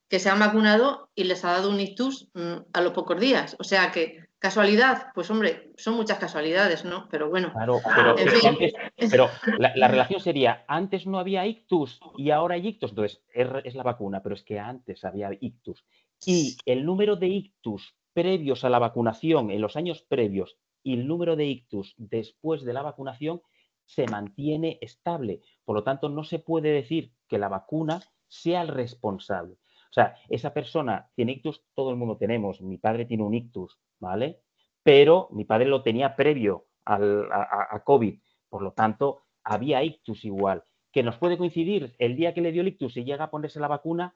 que se han vacunado y les ha dado un ictus a los pocos días. O sea que, casualidad, pues hombre, son muchas casualidades, ¿no? Pero bueno, Claro, pero en es que fin. antes, pero la relación sería, antes no había ictus y ahora hay ictus, entonces es la vacuna, pero es que antes había ictus. Y el número de ictus previos a la vacunación, en los años previos, y el número de ictus después de la vacunación se mantiene estable. Por lo tanto, no se puede decir que la vacuna sea el responsable. O sea, esa persona tiene ictus, todo el mundo tenemos. Mi padre tiene un ictus, ¿vale? Pero mi padre lo tenía previo a COVID. Por lo tanto, había ictus igual. Que nos puede coincidir el día que le dio el ictus y llega a ponerse la vacuna,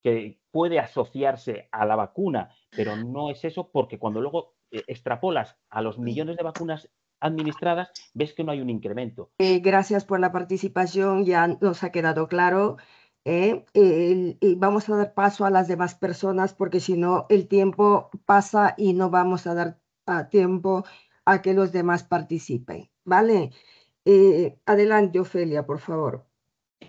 que puede asociarse a la vacuna, pero no es eso porque cuando luego extrapolas a los millones de vacunas administradas, ves que no hay un incremento. Gracias por la participación, ya nos ha quedado claro. Y vamos a dar paso a las demás personas porque si no el tiempo pasa y no vamos a dar tiempo a que los demás participen. ¿Vale? Adelante, Ofelia, por favor.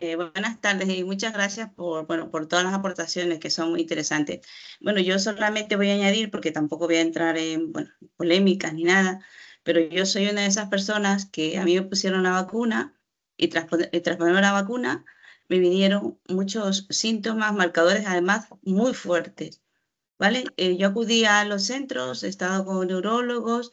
Buenas tardes y muchas gracias bueno, por todas las aportaciones que son muy interesantes. Bueno, yo solamente voy a añadir, porque tampoco voy a entrar en polémicas ni nada, pero yo soy una de esas personas que a mí me pusieron la vacuna y tras ponerme la vacuna me vinieron muchos síntomas, marcadores además muy fuertes, ¿vale? Yo acudí a los centros, he estado con neurólogos.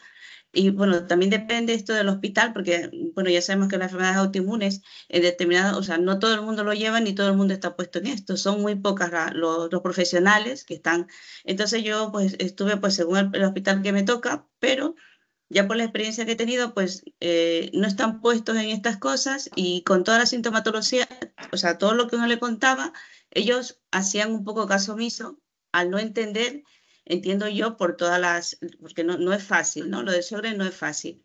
Y bueno, también depende esto del hospital, porque bueno, ya sabemos que las enfermedades autoinmunes en determinadas, o sea, no todo el mundo lo lleva ni todo el mundo está puesto en esto, son muy pocas los profesionales que están. Entonces yo pues estuve pues según el hospital que me toca, pero ya por la experiencia que he tenido, pues no están puestos en estas cosas y con toda la sintomatología, o sea, todo lo que uno le contaba, ellos hacían un poco caso omiso al no entender, entiendo yo, por todas porque no es fácil, ¿no? Lo de Sjögren no es fácil.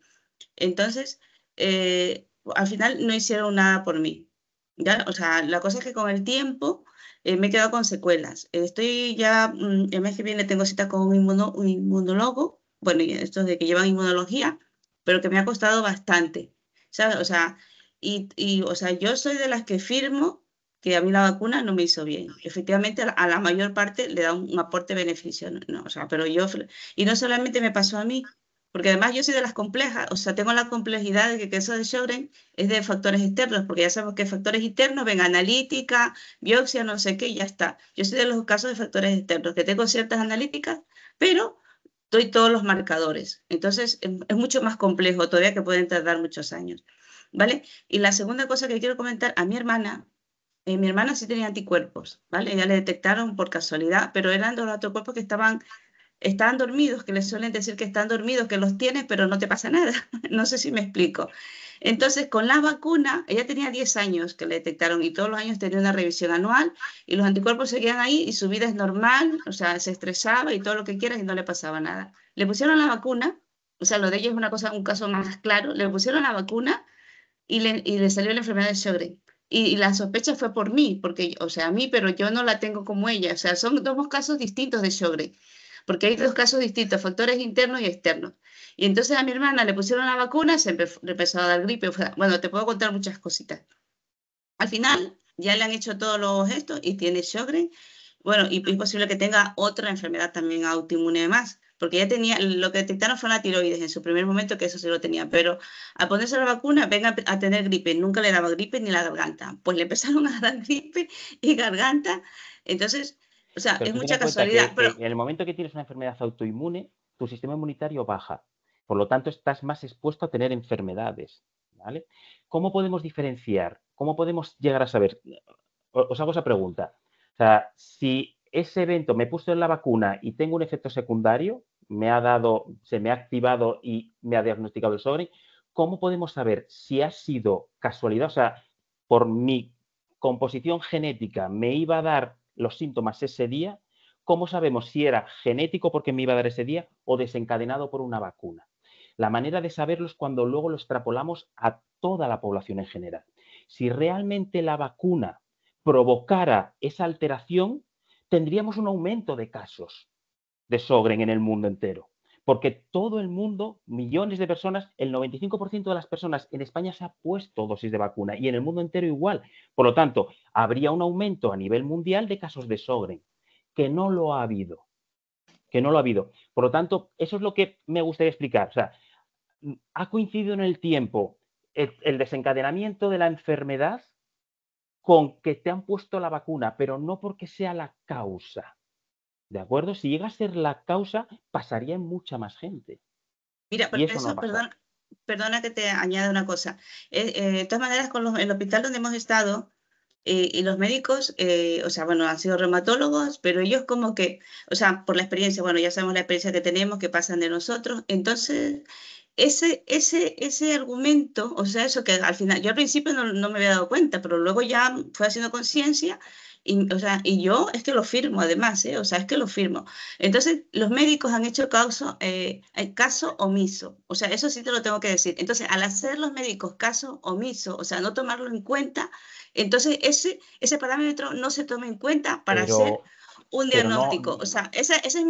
Entonces, al final no hicieron nada por mí, ¿ya? O sea, la cosa es que con el tiempo me he quedado con secuelas. Estoy ya, el mes que viene tengo cita con un inmunólogo, bueno, y estos de que llevan inmunología, pero que me ha costado bastante, ¿sabes? O sea, o sea, yo soy de las que firmo que a mí la vacuna no me hizo bien. Efectivamente, a la mayor parte le da un aporte beneficio, ¿no? O sea, pero y no solamente me pasó a mí, porque además yo soy de las complejas, o sea, tengo la complejidad de que eso de Sjögren es de factores externos, porque ya sabemos que factores internos ven analítica, biopsia, no sé qué, y ya está. Yo soy de los casos de factores externos, que tengo ciertas analíticas, pero doy todos los marcadores. Entonces, es mucho más complejo todavía, que pueden tardar muchos años, ¿vale? Y la segunda cosa que quiero comentar, a mi hermana sí tenía anticuerpos, ¿vale? Ya le detectaron por casualidad, pero eran los anticuerpos que estaban estaban dormidos, que les suelen decir que están dormidos, que los tienes, pero no te pasa nada. No sé si me explico. Entonces, con la vacuna, ella tenía 10 años que le detectaron y todos los años tenía una revisión anual y los anticuerpos seguían ahí y su vida es normal, o sea, se estresaba y todo lo que quieras y no le pasaba nada. Le pusieron la vacuna, o sea, lo de ella es una cosa, un caso más claro, le pusieron la vacuna y le salió la enfermedad de Sjögren. Y la sospecha fue por mí, porque, o sea, a mí, pero yo no la tengo como ella. O sea, son dos casos distintos de Sjögren, porque hay dos casos distintos, factores internos y externos. Y entonces a mi hermana le pusieron la vacuna, le empezó a dar gripe. Bueno, te puedo contar muchas cositas. Al final, ya le han hecho todos los gestos y tiene Sjögren. Bueno, y es posible que tenga otra enfermedad también autoinmune más, porque ya tenía, lo que detectaron fue la tiroides en su primer momento, que eso sí lo tenía, pero al ponerse la vacuna, venga a tener gripe, nunca le daba gripe ni la garganta, pues le empezaron a dar gripe y garganta, entonces, o sea, Pero es tú ten en mucha cuenta casualidad, que pero en el momento que tienes una enfermedad autoinmune, tu sistema inmunitario baja. Por lo tanto, estás más expuesto a tener enfermedades, ¿vale? ¿Cómo podemos diferenciar? ¿Cómo podemos llegar a saber? Os hago esa pregunta. O sea, si ese evento me puso en la vacuna y tengo un efecto secundario, se me ha activado y me ha diagnosticado el Sjögren, ¿cómo podemos saber si ha sido casualidad? O sea, por mi composición genética me iba a dar los síntomas ese día. ¿Cómo sabemos si era genético porque me iba a dar ese día o desencadenado por una vacuna? La manera de saberlo es cuando luego lo extrapolamos a toda la población en general. Si realmente la vacuna provocara esa alteración, tendríamos un aumento de casos de Sjögren en el mundo entero. Porque todo el mundo, millones de personas, el 95% de las personas en España se ha puesto dosis de vacuna y en el mundo entero igual. Por lo tanto, habría un aumento a nivel mundial de casos de Sjögren, que no lo ha habido. Que no lo ha habido. Por lo tanto, eso es lo que me gustaría explicar. O sea, ha coincidido en el tiempo el desencadenamiento de la enfermedad con que te han puesto la vacuna, pero no porque sea la causa. ¿De acuerdo? Si llega a ser la causa, pasaría en mucha más gente. mira, por Y eso no ha eso, pasado. perdona que te añada una cosa. De todas maneras, con el hospital donde hemos estado, y los médicos, o sea, bueno, han sido reumatólogos, pero ellos como que, o sea, por la experiencia, bueno, ya sabemos la experiencia que tenemos, que pasan de nosotros, entonces, ese argumento, o sea, eso que al final, yo al principio no me había dado cuenta, pero luego ya fue haciendo conciencia, y, o sea, y yo es que lo firmo además, o sea, es que lo firmo. Entonces, los médicos han hecho caso omiso, o sea, eso sí te lo tengo que decir. Entonces, al hacer los médicos caso omiso, o sea, no tomarlo en cuenta, entonces ese parámetro no se toma en cuenta para hacer un Pero no, diagnóstico. O sea, esa es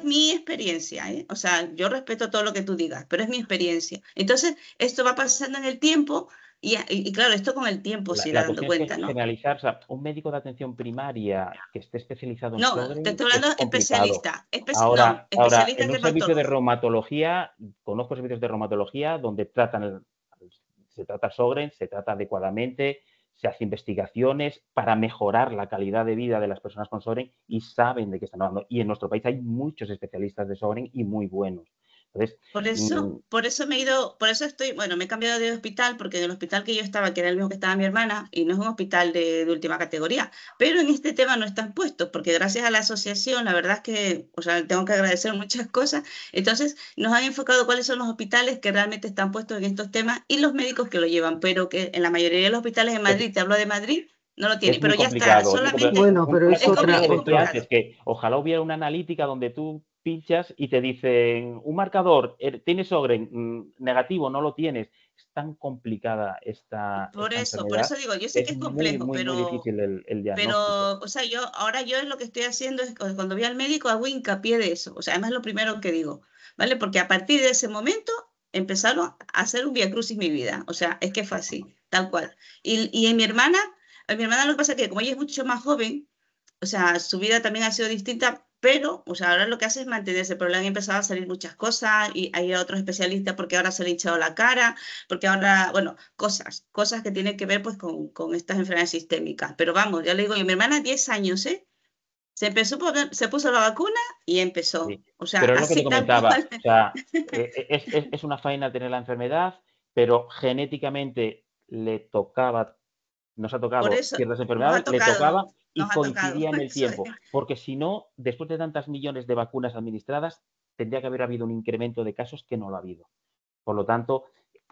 mi experiencia, ¿eh? O sea, yo respeto todo lo que tú digas, pero es mi experiencia. Entonces, esto va pasando en el tiempo y claro, esto con el tiempo se irá la dando cuestión es que cuenta, ¿no? generalizar, o sea, un médico de atención primaria que esté especializado en No, te Sjögren estoy es hablando complicado. especialista. No, Ahora, especialista en un servicio de dermatólogo. reumatología, conozco servicios de reumatología donde se trata Sjögren, se trata adecuadamente, se hace investigaciones para mejorar la calidad de vida de las personas con Sjögren y saben de qué están hablando. Y en nuestro país hay muchos especialistas de Sjögren y muy buenos. Entonces, Por eso me he ido, por eso estoy, bueno, me he cambiado de hospital, porque en el hospital que yo estaba, que era el mismo que estaba mi hermana, y no es un hospital de última categoría, pero en este tema no están puestos, porque gracias a la asociación, la verdad es que, o sea, tengo que agradecer muchas cosas, entonces nos han enfocado cuáles son los hospitales que realmente están puestos en estos temas y los médicos que lo llevan, pero que en la mayoría de los hospitales de es, Madrid, te hablo de Madrid, no lo tiene, es pero muy ya está, complicado, es muy complicado. solamente Bueno, pero es es Por eso otra, decía otra. antes que ojalá hubiera una analítica donde tú pinchas y te dicen un marcador, tienes Sjögren, negativo, no lo tienes. Es tan complicada esta por enfermedad eso digo, yo que sé es que es muy, complejo, muy, muy difícil el diagnóstico. o sea, ahora yo lo que estoy haciendo es cuando voy al médico hago hincapié de eso, o sea, además lo primero que digo, ¿vale? Porque a partir de ese momento empezaron a hacer un viacrucis mi vida, o sea, es que fue así, tal cual. Y a mi hermana lo que pasa es que como ella es mucho más joven, o sea, su vida también ha sido distinta, pero, o sea, ahora lo que hace es mantenerse, pero le han empezado a salir muchas cosas y hay otros especialistas porque ahora se le ha hinchado la cara, porque ahora, bueno, cosas que tienen que ver pues con estas enfermedades sistémicas. Pero vamos, ya le digo, yo, mi hermana 10 años, ¿eh? Se puso la vacuna y empezó. Sí. O sea, Pero es lo que te así tal comentaba, cual. o sea, es una faena tener la enfermedad, pero genéticamente le tocaba, nos ha Por tocado eso ciertas nos ha enfermedades, le tocaba tocado. y nos ha tocado. coincidía en el Eso tiempo, es. porque si no, después de tantas millones de vacunas administradas, tendría que haber habido un incremento de casos que no lo ha habido. Por lo tanto,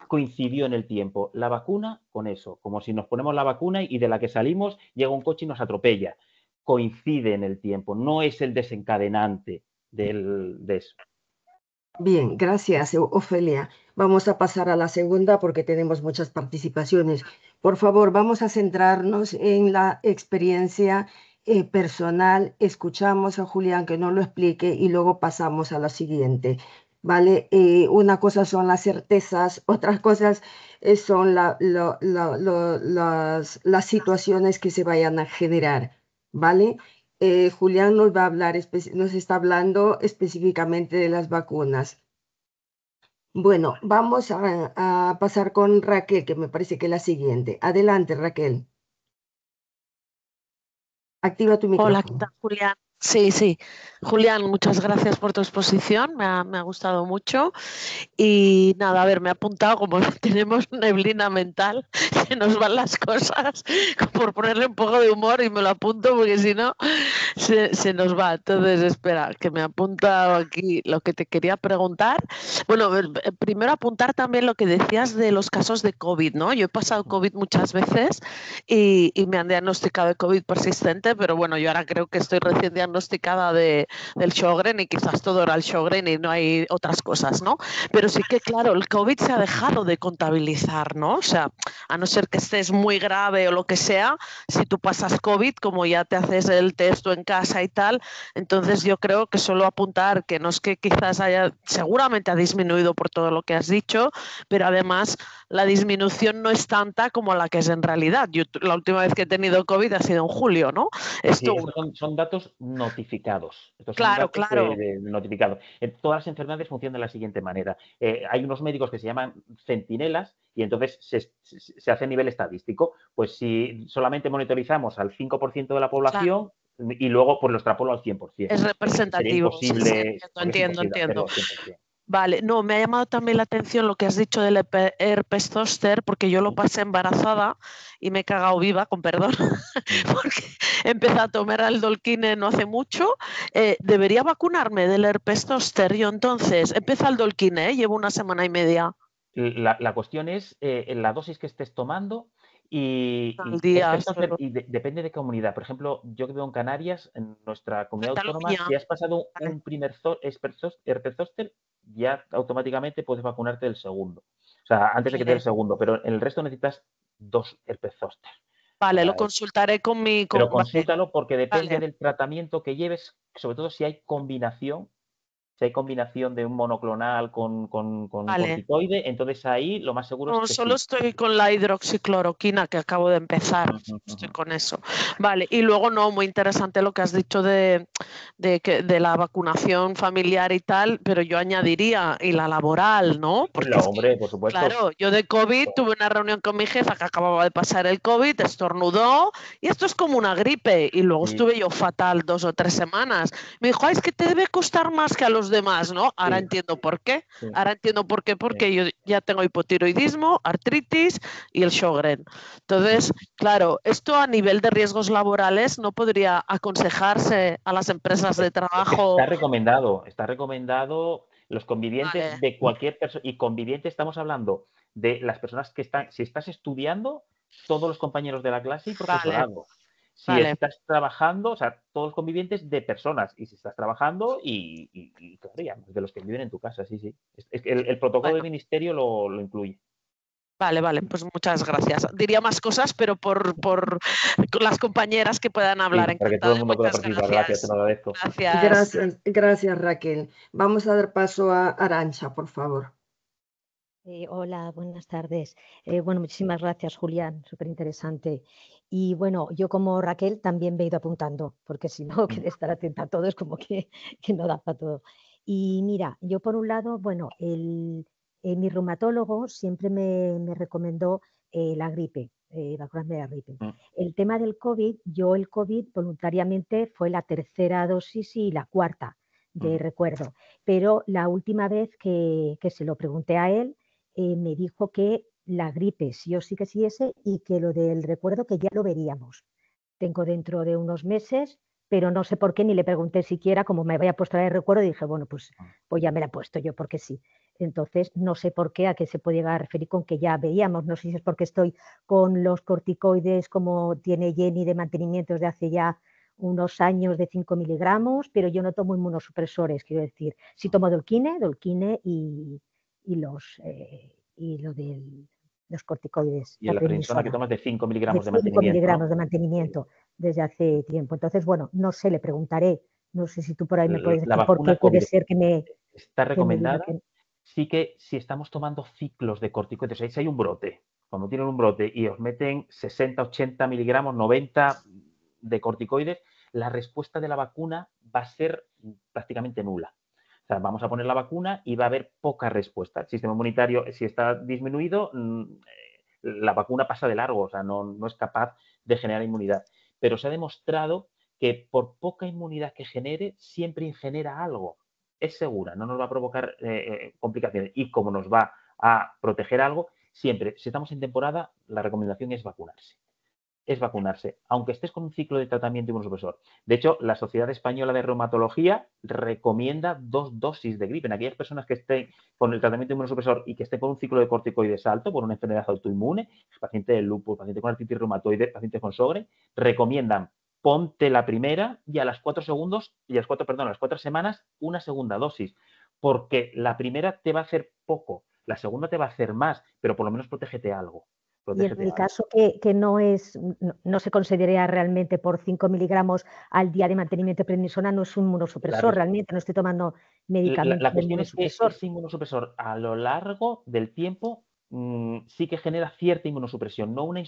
coincidió en el tiempo la vacuna con eso, como si nos ponemos la vacuna y de la que salimos llega un coche y nos atropella. Coincide en el tiempo, no es el desencadenante de eso. Bien, gracias, Ofelia. Vamos a pasar a la segunda porque tenemos muchas participaciones. Por favor, vamos a centrarnos en la experiencia personal. Escuchamos a Julián que nos lo explique y luego pasamos a la siguiente. ¿Vale? Una cosa son las certezas, otras cosas son las situaciones que se vayan a generar. ¿Vale? Julián nos va a hablar, nos está hablando específicamente de las vacunas. Bueno, vamos a pasar con Raquel, que me parece que es la siguiente. Adelante, Raquel. Activa tu Hola, ¿qué micrófono. tal, Julián? Sí, sí. Julián, muchas gracias por tu exposición, me ha gustado mucho. Y nada, a ver, me he apuntado, como tenemos neblina mental, se nos van las cosas, por ponerle un poco de humor y me lo apunto porque si no se nos va. Entonces, espera, que me he apuntado aquí lo que te quería preguntar. Bueno, primero apuntar también lo que decías de los casos de COVID, ¿no? Yo he pasado COVID muchas veces y me han diagnosticado de COVID persistente, pero bueno, yo ahora creo que estoy recién diagnosticada del Sjögren y quizás todo era el Sjögren y no hay otras cosas, ¿no? Pero sí que, claro, el COVID se ha dejado de contabilizar, ¿no? O sea, a no ser que estés muy grave o lo que sea, si tú pasas COVID, como ya te haces el test tú en casa y tal, entonces yo creo que solo apuntar que no es que quizás seguramente ha disminuido por todo lo que has dicho, pero además la disminución no es tanta como la que es en realidad. Yo la última vez que he tenido COVID ha sido en julio, ¿no? Sí, estos son datos notificados. Estos son Claro, datos claro. notificados. Todas las enfermedades funcionan de la siguiente manera. Hay unos médicos que se llaman centinelas y entonces se hace a nivel estadístico. Pues si solamente monitorizamos al 5% de la población y luego pues lo extrapolo al 100%. Es representativo. Sería imposible, Sí, entiendo. hacerlo al 100%. Vale, no, me ha llamado también la atención lo que has dicho del herpes zóster, porque yo lo pasé embarazada y me he cagado viva, con perdón, porque empecé a tomar el Dolquine no hace mucho. ¿Debería vacunarme del herpes zóster? Yo entonces, empieza el Dolquine, llevo una semana y media. La cuestión es la dosis que estés tomando y Al día, depende de comunidad. Por ejemplo, yo que vivo en Canarias, en nuestra comunidad autónoma, Cataluña. si has pasado un primer herpes zóster, ya automáticamente puedes vacunarte del segundo. O sea, antes de que te dé el segundo, pero en el resto necesitas 2 herpes zóster. Vale, lo consultaré con mi... Pero consúltalo porque depende Vale. del tratamiento que lleves, sobre todo si hay combinación. Si hay combinación de un monoclonal con corticoide, entonces ahí lo más seguro es que solo sí. estoy con la hidroxicloroquina que acabo de empezar, estoy con eso. Vale, y luego no, muy interesante lo que has dicho de la vacunación familiar y tal, pero yo añadiría, y la laboral, ¿no? Porque Hombre, por supuesto. Claro, yo de COVID tuve una reunión con mi jefa que acababa de pasar el COVID, estornudó y esto es como una gripe y luego estuve yo fatal 2 o 3 semanas. Me dijo, es que te debe costar más que a los demás, ¿no? Ahora entiendo por qué. Ahora entiendo por qué, porque yo ya tengo hipotiroidismo, artritis y el Sjögren. Entonces, claro, esto a nivel de riesgos laborales no podría aconsejarse a las empresas de trabajo. Está recomendado. Los convivientes de cualquier persona, y conviviente estamos hablando de las personas que están, si estás estudiando, todos los compañeros de la clase y profesorado. Si estás trabajando, o sea, todos los convivientes de personas, y si estás trabajando y claro, ya, de los que viven en tu casa, sí. Es que el protocolo del ministerio lo incluye. Vale, pues muchas gracias. Diría más cosas, pero por las compañeras que puedan hablar. Para que todo el mundo pueda participar. Gracias, te lo agradezco. Gracias, Raquel. Vamos a dar paso a Arantxa, por favor. Hola, buenas tardes. Bueno, muchísimas gracias, Julián, súper interesante. Y bueno, yo como Raquel también me he ido apuntando, porque si no, que de estar atenta a todo es como que no da para todo. Y mira, yo por un lado, bueno, mi reumatólogo siempre me recomendó la gripe, vacunarme de la gripe. El tema del COVID, yo el COVID voluntariamente fue la tercera dosis y la cuarta, de recuerdo. Pero la última vez que se lo pregunté a él, me dijo que la gripe sí o sí que siguiese y que lo del recuerdo que ya lo veríamos. tengo dentro de unos meses, pero no sé por qué, ni le pregunté siquiera, como me había puesto el recuerdo, y dije, bueno, pues ya me la he puesto yo porque sí. Entonces, no sé por qué, a qué se puede llegar a referir con que ya veíamos, no sé si es porque estoy con los corticoides como tiene Jenny de mantenimiento desde hace ya unos años de 5 miligramos, pero yo no tomo inmunosupresores, quiero decir, sí tomo Dolquine y lo de los corticoides, Y la en la prednisona que prednisona, tomas de 5 de miligramos de 5 mantenimiento, miligramos ¿no? de mantenimiento desde hace tiempo. Entonces, bueno, no sé, le preguntaré, no sé si tú por ahí me puedes La decir por qué vacuna puede COVID ser que me está diga recomendada. que... Sí que si estamos tomando ciclos de corticoides, si hay un brote, cuando tienen un brote y os meten 60, 80 miligramos, 90 de corticoides, la respuesta de la vacuna va a ser prácticamente nula. O sea, vamos a poner la vacuna y va a haber poca respuesta. El sistema inmunitario, si está disminuido, la vacuna pasa de largo, o sea, no es capaz de generar inmunidad. Pero se ha demostrado que por poca inmunidad que genere, siempre genera algo. Es segura, no nos va a provocar complicaciones. Y como nos va a proteger algo, siempre, si estamos en temporada, la recomendación es vacunarse. Es vacunarse, aunque estés con un ciclo de tratamiento inmunosupresor. De hecho, la Sociedad Española de Reumatología recomienda 2 dosis de gripe en aquellas personas que estén con el tratamiento inmunosupresor y que estén con un ciclo de corticoides alto por una enfermedad autoinmune, paciente de lupus, paciente con artritis reumatoide, pacientes con Sjögren, recomiendan ponte la primera y a las 4 semanas una segunda dosis, porque la primera te va a hacer poco, la segunda te va a hacer más, pero por lo menos protégete algo. Y en el caso que no se consideraría realmente por 5 miligramos al día de mantenimiento de prednisona, no es un inmunosupresor, realmente no estoy tomando medicamento La de cuestión es que inmunosupresor. ese inmunosupresor a lo largo del tiempo sí que genera cierta inmunosupresión, no una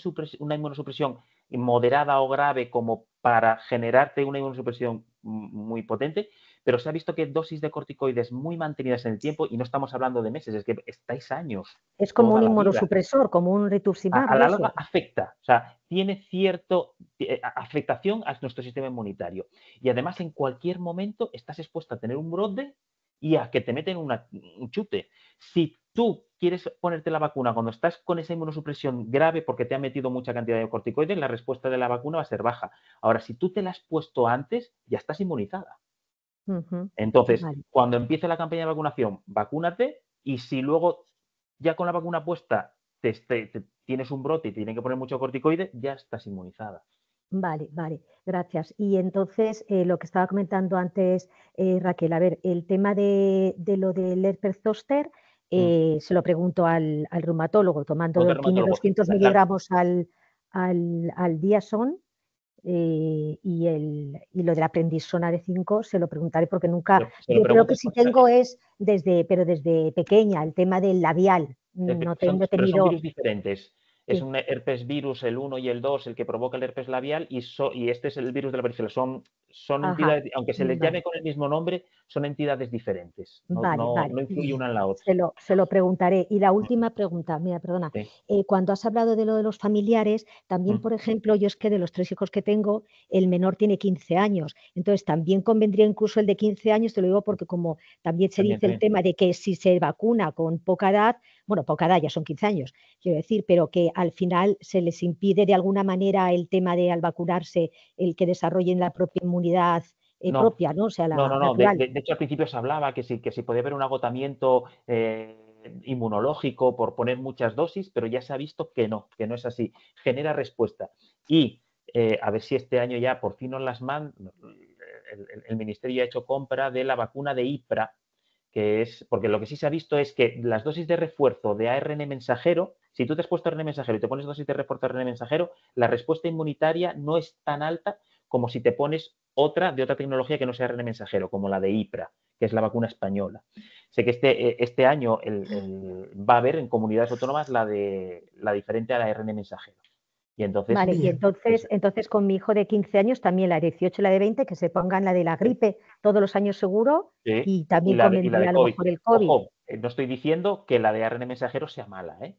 inmunosupresión moderada o grave como para generarte una inmunosupresión muy potente, pero se ha visto que dosis de corticoides muy mantenidas en el tiempo, y no estamos hablando de meses, es que estáis años, Es como toda un la vida. inmunosupresor, como un rituximab. A la larga afecta, o sea, tiene cierta afectación a nuestro sistema inmunitario. Y además, en cualquier momento estás expuesto a tener un brote y a que te meten un chute. Si tú quieres ponerte la vacuna cuando estás con esa inmunosupresión grave porque te ha metido mucha cantidad de corticoides, la respuesta de la vacuna va a ser baja. Ahora, si tú te la has puesto antes, ya estás inmunizada. Entonces, cuando empiece la campaña de vacunación, vacúnate, y si luego ya con la vacuna puesta tienes un brote y te tienen que poner mucho corticoide, ya estás inmunizada. Vale, gracias. Y entonces, lo que estaba comentando antes, Raquel, a ver, el tema de lo del herpes zóster, se lo pregunto al reumatólogo, tomando Dolquine 200 miligramos al día son, y lo de la prednisona de 5 se lo preguntaré porque nunca, yo creo que si tengo es desde pequeña, el tema del labial, no he tenido... Pero son virus diferentes. Es un herpes virus, el 1 y el 2, el que provoca el herpes labial, y este es el virus de la varicela. Son entidades, aunque se les llame con el mismo nombre, son entidades diferentes. No influye una en la otra. Se lo preguntaré. Y la última pregunta, mira, perdona. Sí. Cuando has hablado de lo de los familiares, también, por ejemplo, yo es que de los 3 hijos que tengo, el menor tiene 15 años. Entonces, también convendría incluso el de 15 años, te lo digo porque como también se dice el tema de que si se vacuna con poca edad, bueno, poca edad ya son 15 años, quiero decir, pero que al final se les impide de alguna manera el tema de al vacunarse el que desarrollen la propia inmunidad propia, ¿no? O sea, la natural. De hecho, al principio se hablaba que sí podía haber un agotamiento inmunológico por poner muchas dosis, pero ya se ha visto que no es así. Genera respuesta. Y a ver si este año ya por fin nos las mandan. El Ministerio ha hecho compra de la vacuna de IPRA, porque lo que sí se ha visto es que las dosis de refuerzo de ARN mensajero, si tú te has puesto ARN mensajero y te pones dosis de refuerzo de ARN mensajero, la respuesta inmunitaria no es tan alta como si te pones otra de otra tecnología que no sea ARN mensajero, como la de IPRA, que es la vacuna española. Sé que este año va a haber en comunidades autónomas la diferente a la ARN mensajero. Y entonces, vale, y entonces con mi hijo de 15 años también la de 18 y la de 20, que se pongan la de la gripe todos los años seguro, sí, y también convendría a lo mejor el COVID. Ojo, no estoy diciendo que la de ARN mensajero sea mala, ¿eh?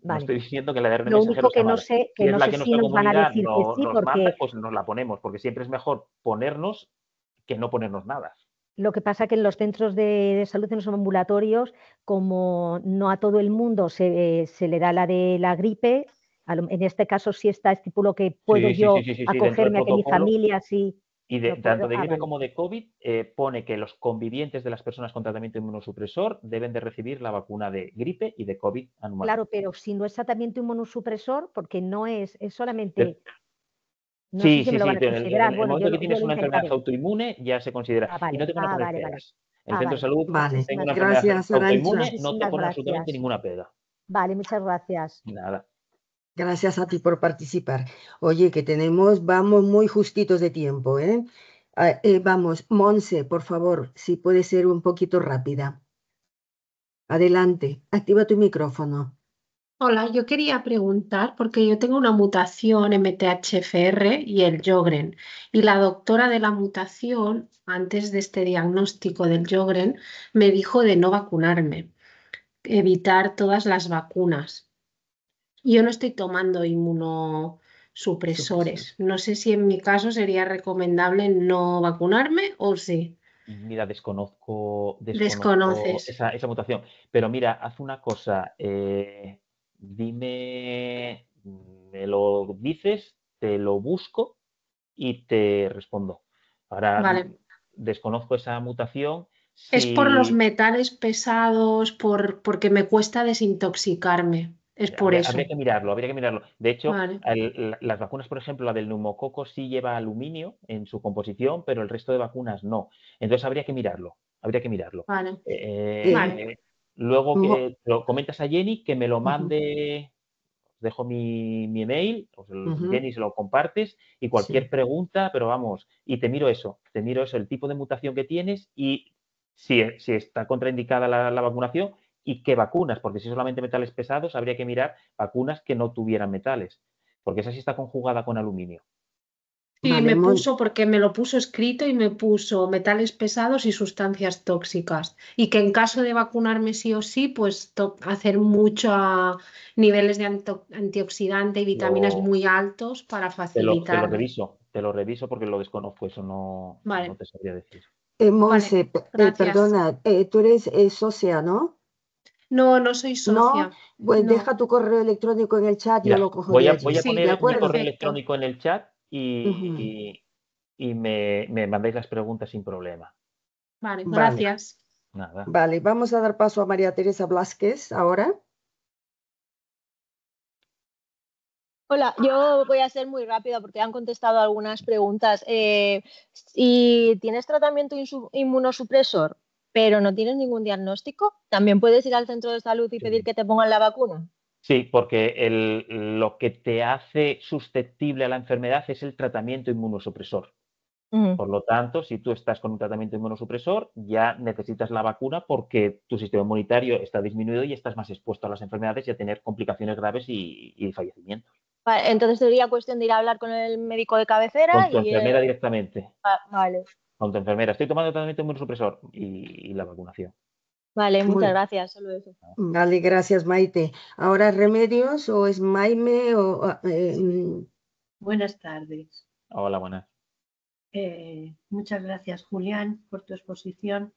No estoy diciendo que la de ARN mensajero sea mala. Si es la que si nos van a decir que sí, nos manda, pues nos la ponemos, porque siempre es mejor ponernos que no ponernos nada. Lo que pasa que en los centros de salud, en los ambulatorios, como no a todo el mundo se le da la de la gripe, En este caso sí está estipulado que puedo Sí, yo sí, sí, sí, sí, dentro del acogerme a que mi protocolo. familia sí Y lo tanto puedo. de gripe Vale. como de COVID pone que los convivientes de las personas con tratamiento inmunosupresor deben de recibir la vacuna de gripe y de COVID anualmente. Claro, pero si no es tratamiento inmunosupresor, porque no es solamente. No sé Sí, si sí, me lo sí. van a En considerar. el Bueno, momento que yo tienes lo una enfermedad intentaré. autoinmune ya se considera. Ah, Y vale. no te van a poner Vale. pegas. El Ah, centro de vale. salud, Vale, tengo una Muchísimas enfermedad gracias, autoinmune, Arantxa. no te muchísimas pone absolutamente gracias. ninguna pega. Vale, muchas gracias. Nada. Gracias a ti por participar. Oye, que vamos muy justitos de tiempo, ¿eh? Vamos, Monse, por favor, si puede ser un poquito rápida. Adelante, activa tu micrófono. Hola, yo quería preguntar, porque yo tengo una mutación MTHFR y el Sjögren, y la doctora de la mutación, antes de este diagnóstico del Sjögren, me dijo de no vacunarme, evitar todas las vacunas. Yo no estoy tomando inmunosupresores. No sé si en mi caso sería recomendable no vacunarme o sí. Mira, desconozco Desconoces. esa mutación. Pero mira, haz una cosa. Dime, me lo dices, te lo busco y te respondo. Ahora Vale. desconozco esa mutación. Es por los Si metales pesados, porque me cuesta desintoxicarme. Es por eso. habría que mirarlo, habría que mirarlo. De hecho, Vale. las vacunas, por ejemplo, la del neumococo sí lleva aluminio en su composición, pero el resto de vacunas no. Entonces habría que mirarlo, habría que mirarlo. Vale. Vale. Luego Mo- que lo comentas a Jenny, que me lo Ujú, mande, os dejo mi email, ujú, Jenny se lo compartes y cualquier sí. pregunta, pero vamos, y te miro eso, el tipo de mutación que tienes y si está contraindicada la vacunación y qué vacunas, porque si solamente metales pesados, habría que mirar vacunas que no tuvieran metales, porque esa sí está conjugada con aluminio. Sí, Vale, me puso, porque me lo puso escrito y me puso metales pesados y sustancias tóxicas. Y que en caso de vacunarme sí o sí, pues hacer mucho niveles de antioxidante y vitaminas Lo, muy altos para facilitarme. te lo reviso porque lo desconozco, eso no Vale, te sabría decir. vale, Monse, gracias. perdona, tú eres socia, ¿no? No, no soy No, socia. pues No. deja tu correo electrónico en el chat, yo Mira, lo cojo de voy allí. a ¿De Sí, poner mi acuerdo? correo perfecto. electrónico en el chat Ujú, y me mandáis las preguntas sin problema. Vale, vale, gracias. Nada. vale. Vamos a dar paso a María Teresa Blázquez ahora. Hola, yo voy a ser muy rápida porque han contestado algunas preguntas. Si tienes tratamiento inmunosupresor, pero no tienes ningún diagnóstico, ¿también puedes ir al centro de salud y pedir Sí. que te pongan la vacuna? Sí, porque lo que te hace susceptible a la enfermedad es el tratamiento inmunosupresor. Ujú. Por lo tanto, si tú estás con un tratamiento inmunosupresor, ya necesitas la vacuna porque tu sistema inmunitario está disminuido y estás más expuesto a las enfermedades y a tener complicaciones graves y fallecimientos. Vale, entonces sería cuestión de ir a hablar con el médico de Con cabecera tu y... enfermera directamente. vale, Con tu enfermera. Estoy tomando tratamiento inmunosupresor y la vacunación. vale, muchas Muy, gracias, solo eso. vale, gracias, Maite. Ahora, Remedios, o es Maime, Buenas tardes. Hola, buenas. Muchas gracias, Julián, por tu exposición,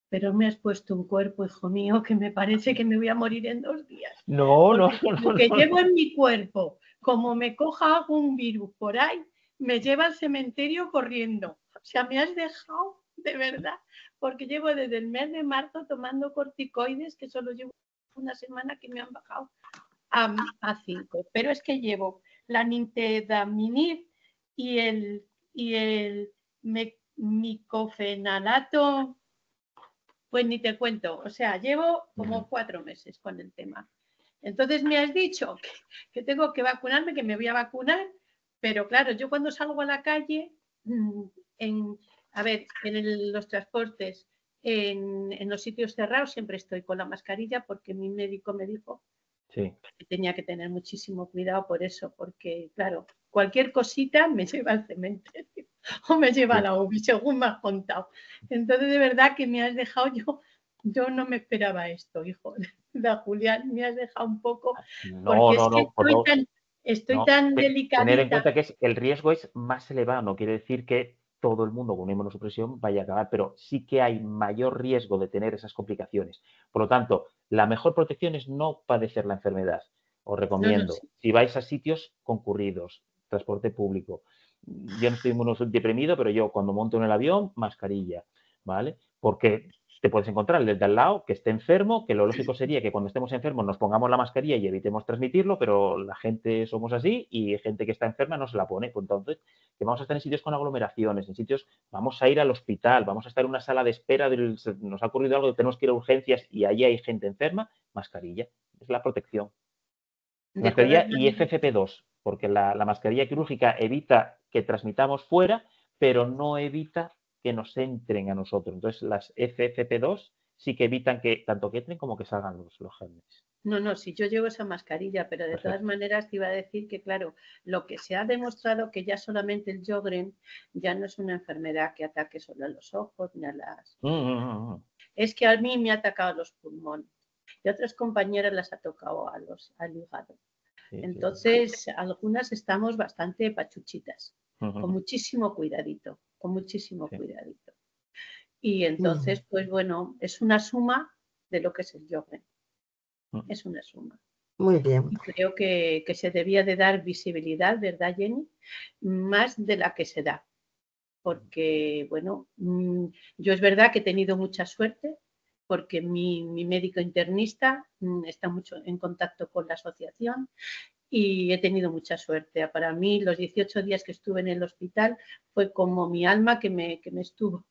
pero me has puesto un cuerpo, hijo mío, que me parece que me voy a morir en 2 días. No. Porque lo que llevo en mi cuerpo, como me coja algún virus por ahí, me lleva al cementerio corriendo. O sea, me has dejado, de verdad, porque llevo desde el mes de marzo tomando corticoides, que solo llevo una semana que me han bajado a 5. Pero es que llevo la nintedanib y el micofenalato, pues ni te cuento. O sea, llevo como 4 meses con el tema. Entonces me has dicho que tengo que vacunarme, que me voy a vacunar, pero claro, yo cuando salgo a la calle, en los transportes, en los sitios cerrados, siempre estoy con la mascarilla porque mi médico me dijo Sí. que tenía que tener muchísimo cuidado por eso, porque claro, cualquier cosita me lleva al cementerio o me lleva a la UBI, según me has contado. Entonces, de verdad que me has dejado, yo no me esperaba esto, hijo de Julián, me has dejado un poco, porque es que estoy tan Tener en delicadita. cuenta que el riesgo es más elevado, no quiere decir que todo el mundo con una inmunosupresión vaya a acabar, pero sí que hay mayor riesgo de tener esas complicaciones. Por lo tanto, la mejor protección es no padecer la enfermedad. Os recomiendo, si vais a sitios concurridos, transporte público. Yo no estoy inmunodeprimido, pero yo cuando monto en el avión, mascarilla, ¿vale? Porque te puedes encontrar el de al lado que esté enfermo, que lo lógico sería que cuando estemos enfermos nos pongamos la mascarilla y evitemos transmitirlo, pero la gente somos así y gente que está enferma no se la pone. Pues entonces, que vamos a estar en sitios con aglomeraciones, en sitios, vamos a ir al hospital, vamos a estar en una sala de espera, nos ha ocurrido algo, tenemos que ir a urgencias y allí hay gente enferma, mascarilla, es la protección. Mascarilla y FFP2, porque la mascarilla quirúrgica evita que transmitamos fuera, pero no evita que nos entren a nosotros. Entonces, las FFP2 sí que evitan que tanto que entren como que salgan los gérmenes. No, si yo llevo esa mascarilla, pero de todas maneras te iba a decir que, claro, lo que se ha demostrado que ya solamente el Sjögren ya no es una enfermedad que ataque solo a los ojos ni a las... Es que a mí me ha atacado los pulmones y a otras compañeras las ha tocado al hígado. Entonces, algunas estamos bastante pachuchitas, con muchísimo cuidadito, cuidadito. Y entonces, pues bueno, es una suma de lo que es el Sjögren. Es una suma. Muy bien. Y creo que se debía de dar visibilidad, ¿verdad, Jenny? Más de la que se da. Porque, bueno, yo es verdad que he tenido mucha suerte porque mi médico internista está mucho en contacto con la asociación y he tenido mucha suerte. Para mí, los 18 días que estuve en el hospital fue como mi alma que me estuvo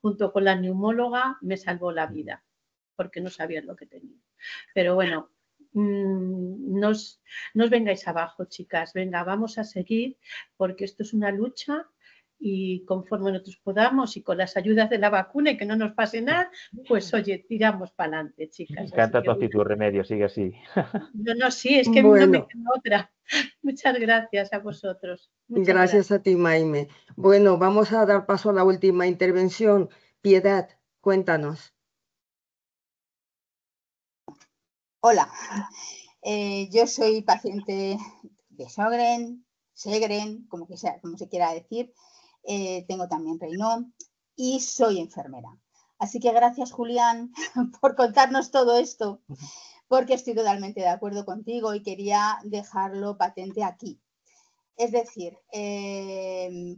junto con la neumóloga, me salvó la vida porque no sabían lo que tenía. Pero bueno, no os vengáis abajo, chicas. Venga, vamos a seguir porque esto es una lucha y conforme nosotros podamos y con las ayudas de la vacuna y que no nos pase nada, pues oye, tiramos para adelante, chicas. Me encanta tu actitud, Remedio, sigue así. No, sí, es que no me queda otra. Muchas gracias a vosotros. Gracias a ti, Maime. Bueno, vamos a dar paso a la última intervención. Piedad, cuéntanos. Hola, yo soy paciente de Sjögren, como se quiera decir. Tengo también Raynaud y soy enfermera. Así que gracias, Julián, por contarnos todo esto, porque estoy totalmente de acuerdo contigo y quería dejarlo patente aquí. Es decir,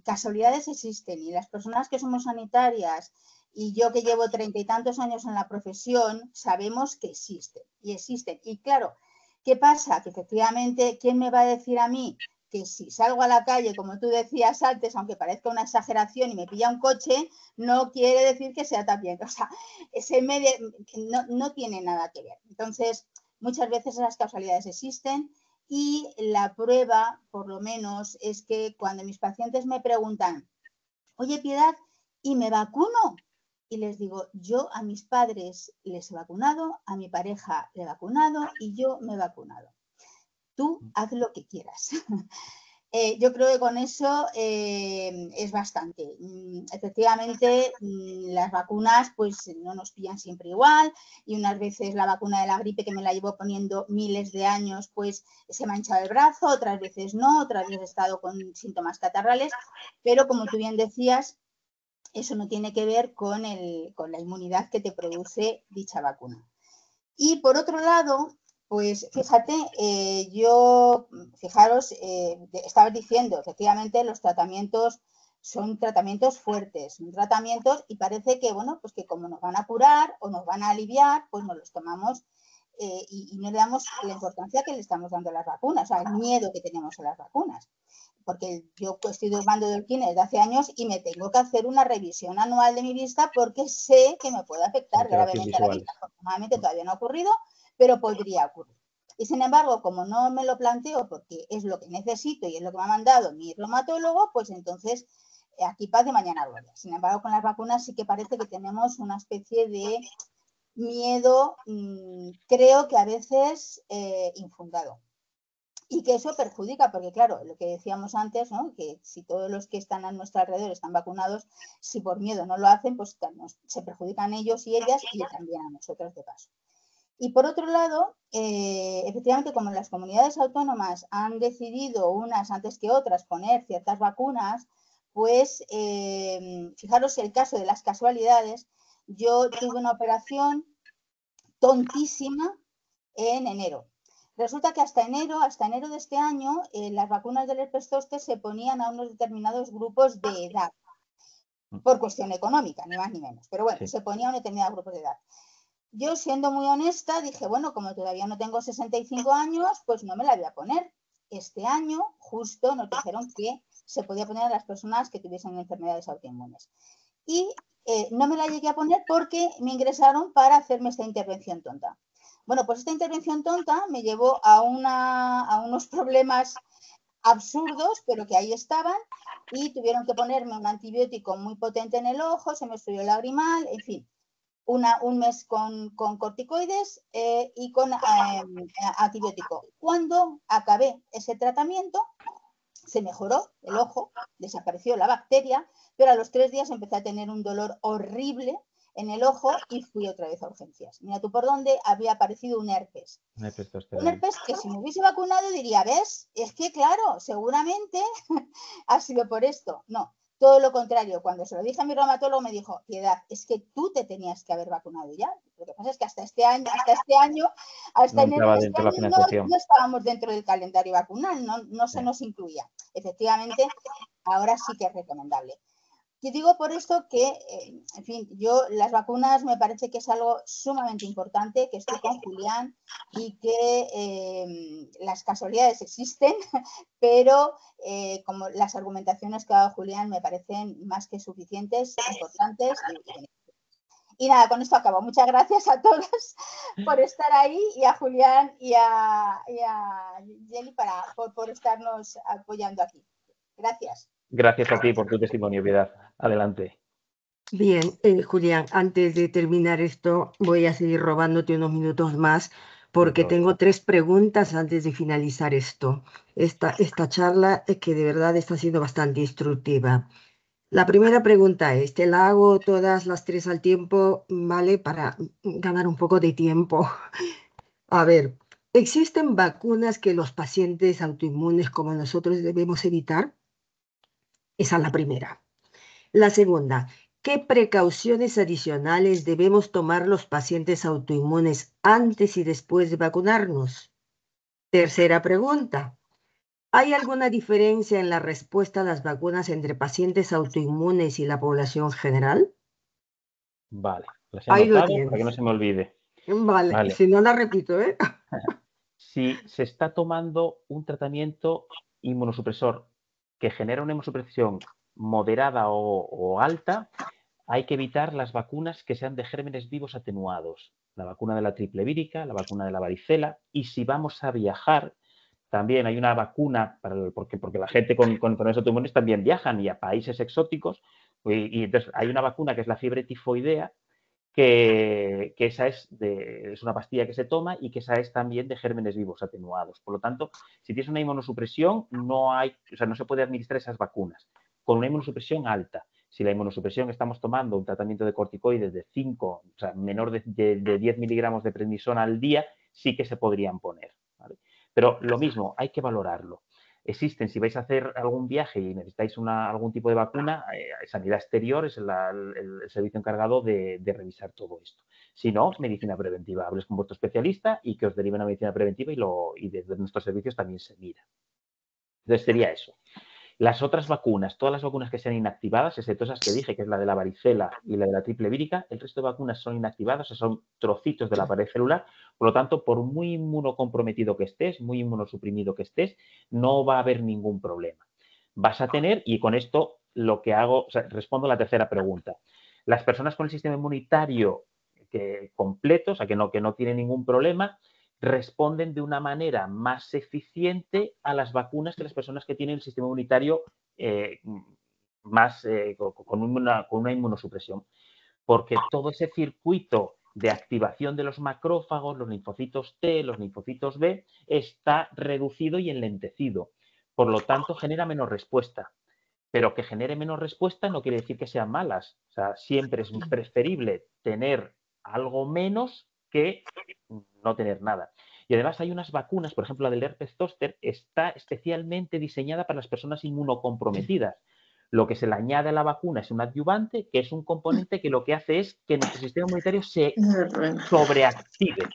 casualidades existen y las personas que somos sanitarias y yo que llevo 30 y tantos años en la profesión, sabemos que existen y existen. Y claro, ¿qué pasa? Que efectivamente, ¿quién me va a decir a mí que si salgo a la calle, como tú decías antes, aunque parezca una exageración y me pilla un coche, no quiere decir que sea también? O sea, ese medio no tiene nada que ver. Entonces, muchas veces esas casualidades existen y la prueba, por lo menos, es que cuando mis pacientes me preguntan, oye, Piedad, ¿y me vacuno? Y les digo, yo a mis padres les he vacunado, a mi pareja le he vacunado y yo me he vacunado. Tú haz lo que quieras. Yo creo que con eso es bastante. Efectivamente, las vacunas pues no nos pillan siempre igual y unas veces la vacuna de la gripe que me la llevo poniendo miles de años pues se me ha hinchado el brazo, otras veces no, otras veces he estado con síntomas catarrales, pero como tú bien decías, eso no tiene que ver con la inmunidad que te produce dicha vacuna. Y por otro lado, pues fíjate, fijaros, estabas diciendo, efectivamente los tratamientos son tratamientos fuertes, son tratamientos y parece que, bueno, pues que como nos van a curar o nos van a aliviar, pues nos los tomamos y no le damos la importancia que le estamos dando a las vacunas, o sea, el miedo que tenemos a las vacunas. Porque yo estoy tomando Dolquine desde hace años y me tengo que hacer una revisión anual de mi vista porque sé que me puede afectar gravemente a la vista. Afortunadamente todavía no ha ocurrido, pero podría ocurrir. Y sin embargo, como no me lo planteo porque es lo que necesito y es lo que me ha mandado mi reumatólogo, pues entonces aquí paz y mañana gloria. Sin embargo, con las vacunas sí que parece que tenemos una especie de miedo, creo que a veces infundado. Y que eso perjudica, porque claro, lo que decíamos antes, ¿no? Que si todos los que están a nuestro alrededor están vacunados, si por miedo no lo hacen, pues se perjudican ellos y ellas y también a nosotros de paso. Y por otro lado, efectivamente, como las comunidades autónomas han decidido unas antes que otras poner ciertas vacunas, pues fijaros el caso de las casualidades. Yo tuve una operación tontísima en enero. Resulta que hasta enero de este año, las vacunas del herpes zóster se ponían a unos determinados grupos de edad, por cuestión económica, ni más ni menos. Pero bueno, se ponía a un determinado grupo de edad. Yo, siendo muy honesta, dije, bueno, como todavía no tengo 65 años, pues no me la voy a poner. Este año, justo, nos dijeron que se podía poner a las personas que tuviesen enfermedades autoinmunes. Y no me la llegué a poner porque me ingresaron para hacerme esta intervención tonta. Bueno, pues esta intervención tonta me llevó a unos problemas absurdos, pero que ahí estaban, y tuvieron que ponerme un antibiótico muy potente en el ojo, se me estudió lagrimal, en fin. Un mes con corticoides y con antibiótico. Cuando acabé ese tratamiento, se mejoró el ojo, desapareció la bacteria, pero a los 3 días empecé a tener un dolor horrible en el ojo y fui otra vez a urgencias. Mira tú por dónde había aparecido un herpes. Un herpes que si me hubiese vacunado diría, ¿ves? Es que claro, seguramente ha sido por esto. No. Todo lo contrario, cuando se lo dije a mi reumatólogo me dijo, Piedad, es que tú te tenías que haber vacunado ya. Lo que pasa es que hasta enero de este año no estábamos dentro del calendario vacunal, no se nos incluía. Efectivamente, ahora sí que es recomendable. Yo digo por esto que, en fin, las vacunas me parece que es algo sumamente importante, que estoy con Julián y que las casualidades existen, pero como las argumentaciones que ha dado Julián me parecen más que suficientes, importantes y nada, con esto acabo. Muchas gracias a todos por estar ahí y a Julián y a Yeli por estarnos apoyando aquí. Gracias. Gracias a ti por tu testimonio, Piedad. Adelante. Bien, Julián, antes de terminar esto, voy a seguir robándote unos minutos más porque tengo 3 preguntas antes de finalizar esto. Esta charla que de verdad está siendo bastante instructiva. La primera pregunta es, te la hago todas las 3 al tiempo, ¿vale? Para ganar un poco de tiempo. A ver, ¿existen vacunas que los pacientes autoinmunes como nosotros debemos evitar? Esa es la primera. La segunda, ¿qué precauciones adicionales debemos tomar los pacientes autoinmunes antes y después de vacunarnos? Tercera pregunta, ¿hay alguna diferencia en la respuesta a las vacunas entre pacientes autoinmunes y la población general? Vale, las he Ahí lo anotado para que no tienes. se me olvide. Vale, si no la repito, ¿eh? Si se está tomando un tratamiento inmunosupresor que genera una inmunosupresión moderada o alta, hay que evitar las vacunas que sean de gérmenes vivos atenuados. La vacuna de la triple vírica, la vacuna de la varicela. Y si vamos a viajar, también hay una vacuna, porque la gente con enfermedades autoinmunes también viajan y a países exóticos. Y entonces hay una vacuna que es la fiebre tifoidea, que esa es una pastilla que se toma y que esa es también de gérmenes vivos atenuados. Por lo tanto, si tienes una inmunosupresión, no se puede administrar esas vacunas. Con una inmunosupresión alta, si la inmunosupresión estamos tomando un tratamiento de corticoides de 5, o sea, menor de 10 miligramos de prednisona al día, sí que se podrían poner, ¿vale? Pero lo mismo, hay que valorarlo. Existen, si vais a hacer algún viaje y necesitáis algún tipo de vacuna, Sanidad Exterior es el servicio encargado de revisar todo esto. Si no, medicina preventiva. Hables con vuestro especialista y que os deriven a medicina preventiva y desde nuestros servicios también se mira. Entonces sería eso. Las otras vacunas, todas las vacunas que sean inactivadas, excepto esas que dije, que es la de la varicela y la de la triple vírica, el resto de vacunas son inactivadas, son trocitos de la pared celular. Por lo tanto, por muy inmunocomprometido que estés, muy inmunosuprimido que estés, no va a haber ningún problema. Vas a tener, y con esto lo que hago, respondo a la tercera pregunta. Las personas con el sistema inmunitario completo, o sea, que no tienen ningún problema, responden de una manera más eficiente a las vacunas que las personas que tienen el sistema inmunitario con una inmunosupresión. Porque todo ese circuito de activación de los macrófagos, los linfocitos T, los linfocitos B, está reducido y enlentecido. Por lo tanto, genera menos respuesta. Pero que genere menos respuesta no quiere decir que sean malas. O sea, siempre es preferible tener algo menos que no tener nada. Y además hay unas vacunas, por ejemplo, la del herpes zóster, está especialmente diseñada para las personas inmunocomprometidas. Lo que se le añade a la vacuna es un adyuvante, que es un componente que lo que hace es que nuestro sistema inmunitario se sobreactive.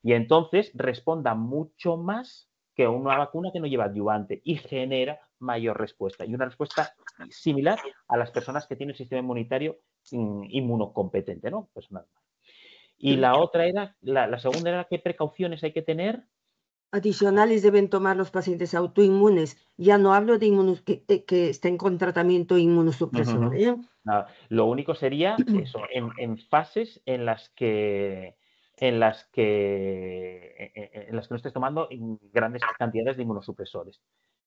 y entonces responda mucho más que una vacuna que no lleva adyuvante y genera mayor respuesta. Y una respuesta similar a las personas que tienen el sistema inmunitario inmunocompetente, ¿no? Personas. Y la otra era, la segunda era qué precauciones hay que tener. Adicionales deben tomar los pacientes autoinmunes. Ya no hablo de que estén con tratamiento inmunosupresor. ¿Eh? Nada, lo único sería eso, en fases en las que no estés tomando grandes cantidades de inmunosupresores.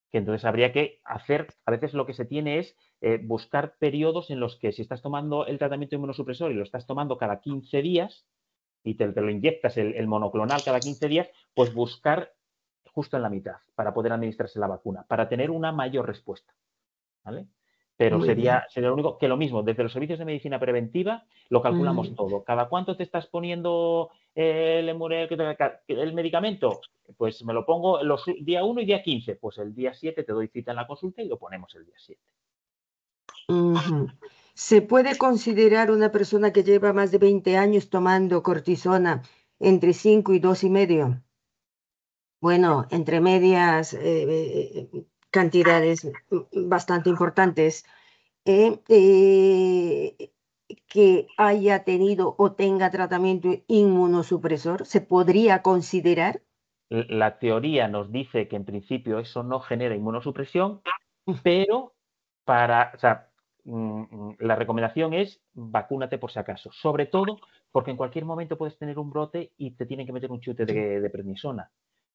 Que entonces habría que hacer, a veces lo que se tiene es buscar periodos en los que si estás tomando el tratamiento inmunosupresor y lo estás tomando cada 15 días y te lo inyectas el monoclonal cada 15 días, pues buscar justo en la mitad para poder administrarse la vacuna, para tener una mayor respuesta, ¿vale? Pero sería lo único que lo mismo, desde los servicios de medicina preventiva lo calculamos todo. ¿Cada cuánto te estás poniendo el medicamento? Pues me lo pongo los día 1 y día 15. Pues el día 7 te doy cita en la consulta y lo ponemos el día 7. ¿Se puede considerar una persona que lleva más de 20 años tomando cortisona entre 5 y 2,5? Bueno, entre medias cantidades bastante importantes, que haya tenido o tenga tratamiento inmunosupresor, ¿se podría considerar? La teoría nos dice que en principio eso no genera inmunosupresión, pero la recomendación es vacúnate por si acaso, sobre todo porque en cualquier momento puedes tener un brote y te tienen que meter un chute de prednisona.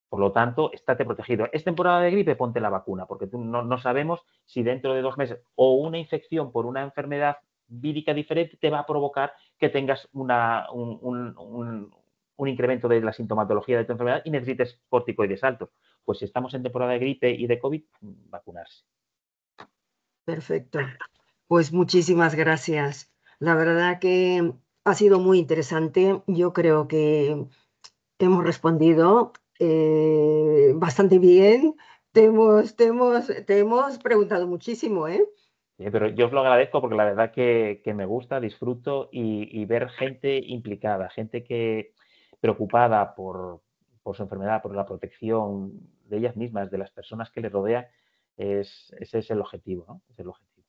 Por lo tanto, estate protegido. ¿Es temporada de gripe? Ponte la vacuna, porque no sabemos si dentro de 2 meses o una infección por una enfermedad vírica diferente te va a provocar que tengas un incremento de la sintomatología de tu enfermedad y necesites corticoides altos. Pues si estamos en temporada de gripe y de COVID, vacunarse. Perfecto. Pues muchísimas gracias. La verdad que ha sido muy interesante. Yo creo que hemos respondido bastante bien. Te hemos preguntado muchísimo, ¿eh? Sí, pero yo os lo agradezco porque la verdad que me gusta, disfruto y ver gente implicada, gente que preocupada por su enfermedad, por la protección de ellas mismas, de las personas que les rodean, ese es el objetivo, ¿no? Es el objetivo.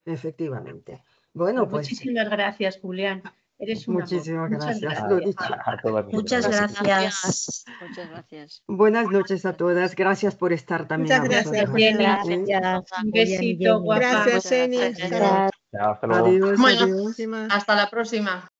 Efectivamente. Bueno, pues muchísimas gracias, Julián. Eres un amor. Muchísimas Muchas gracias. gracias. Lo dicho. Muchas gracias. Muchas gracias. Buenas noches a todas. Gracias por estar también. Muchas gracias, vosotros. Jenny. Gracias. Un Julián y besito, Jenny. guapa. Gracias, Jenny. Gracias. Chao, hasta luego. Adiós, Bueno, adiós. hasta la próxima.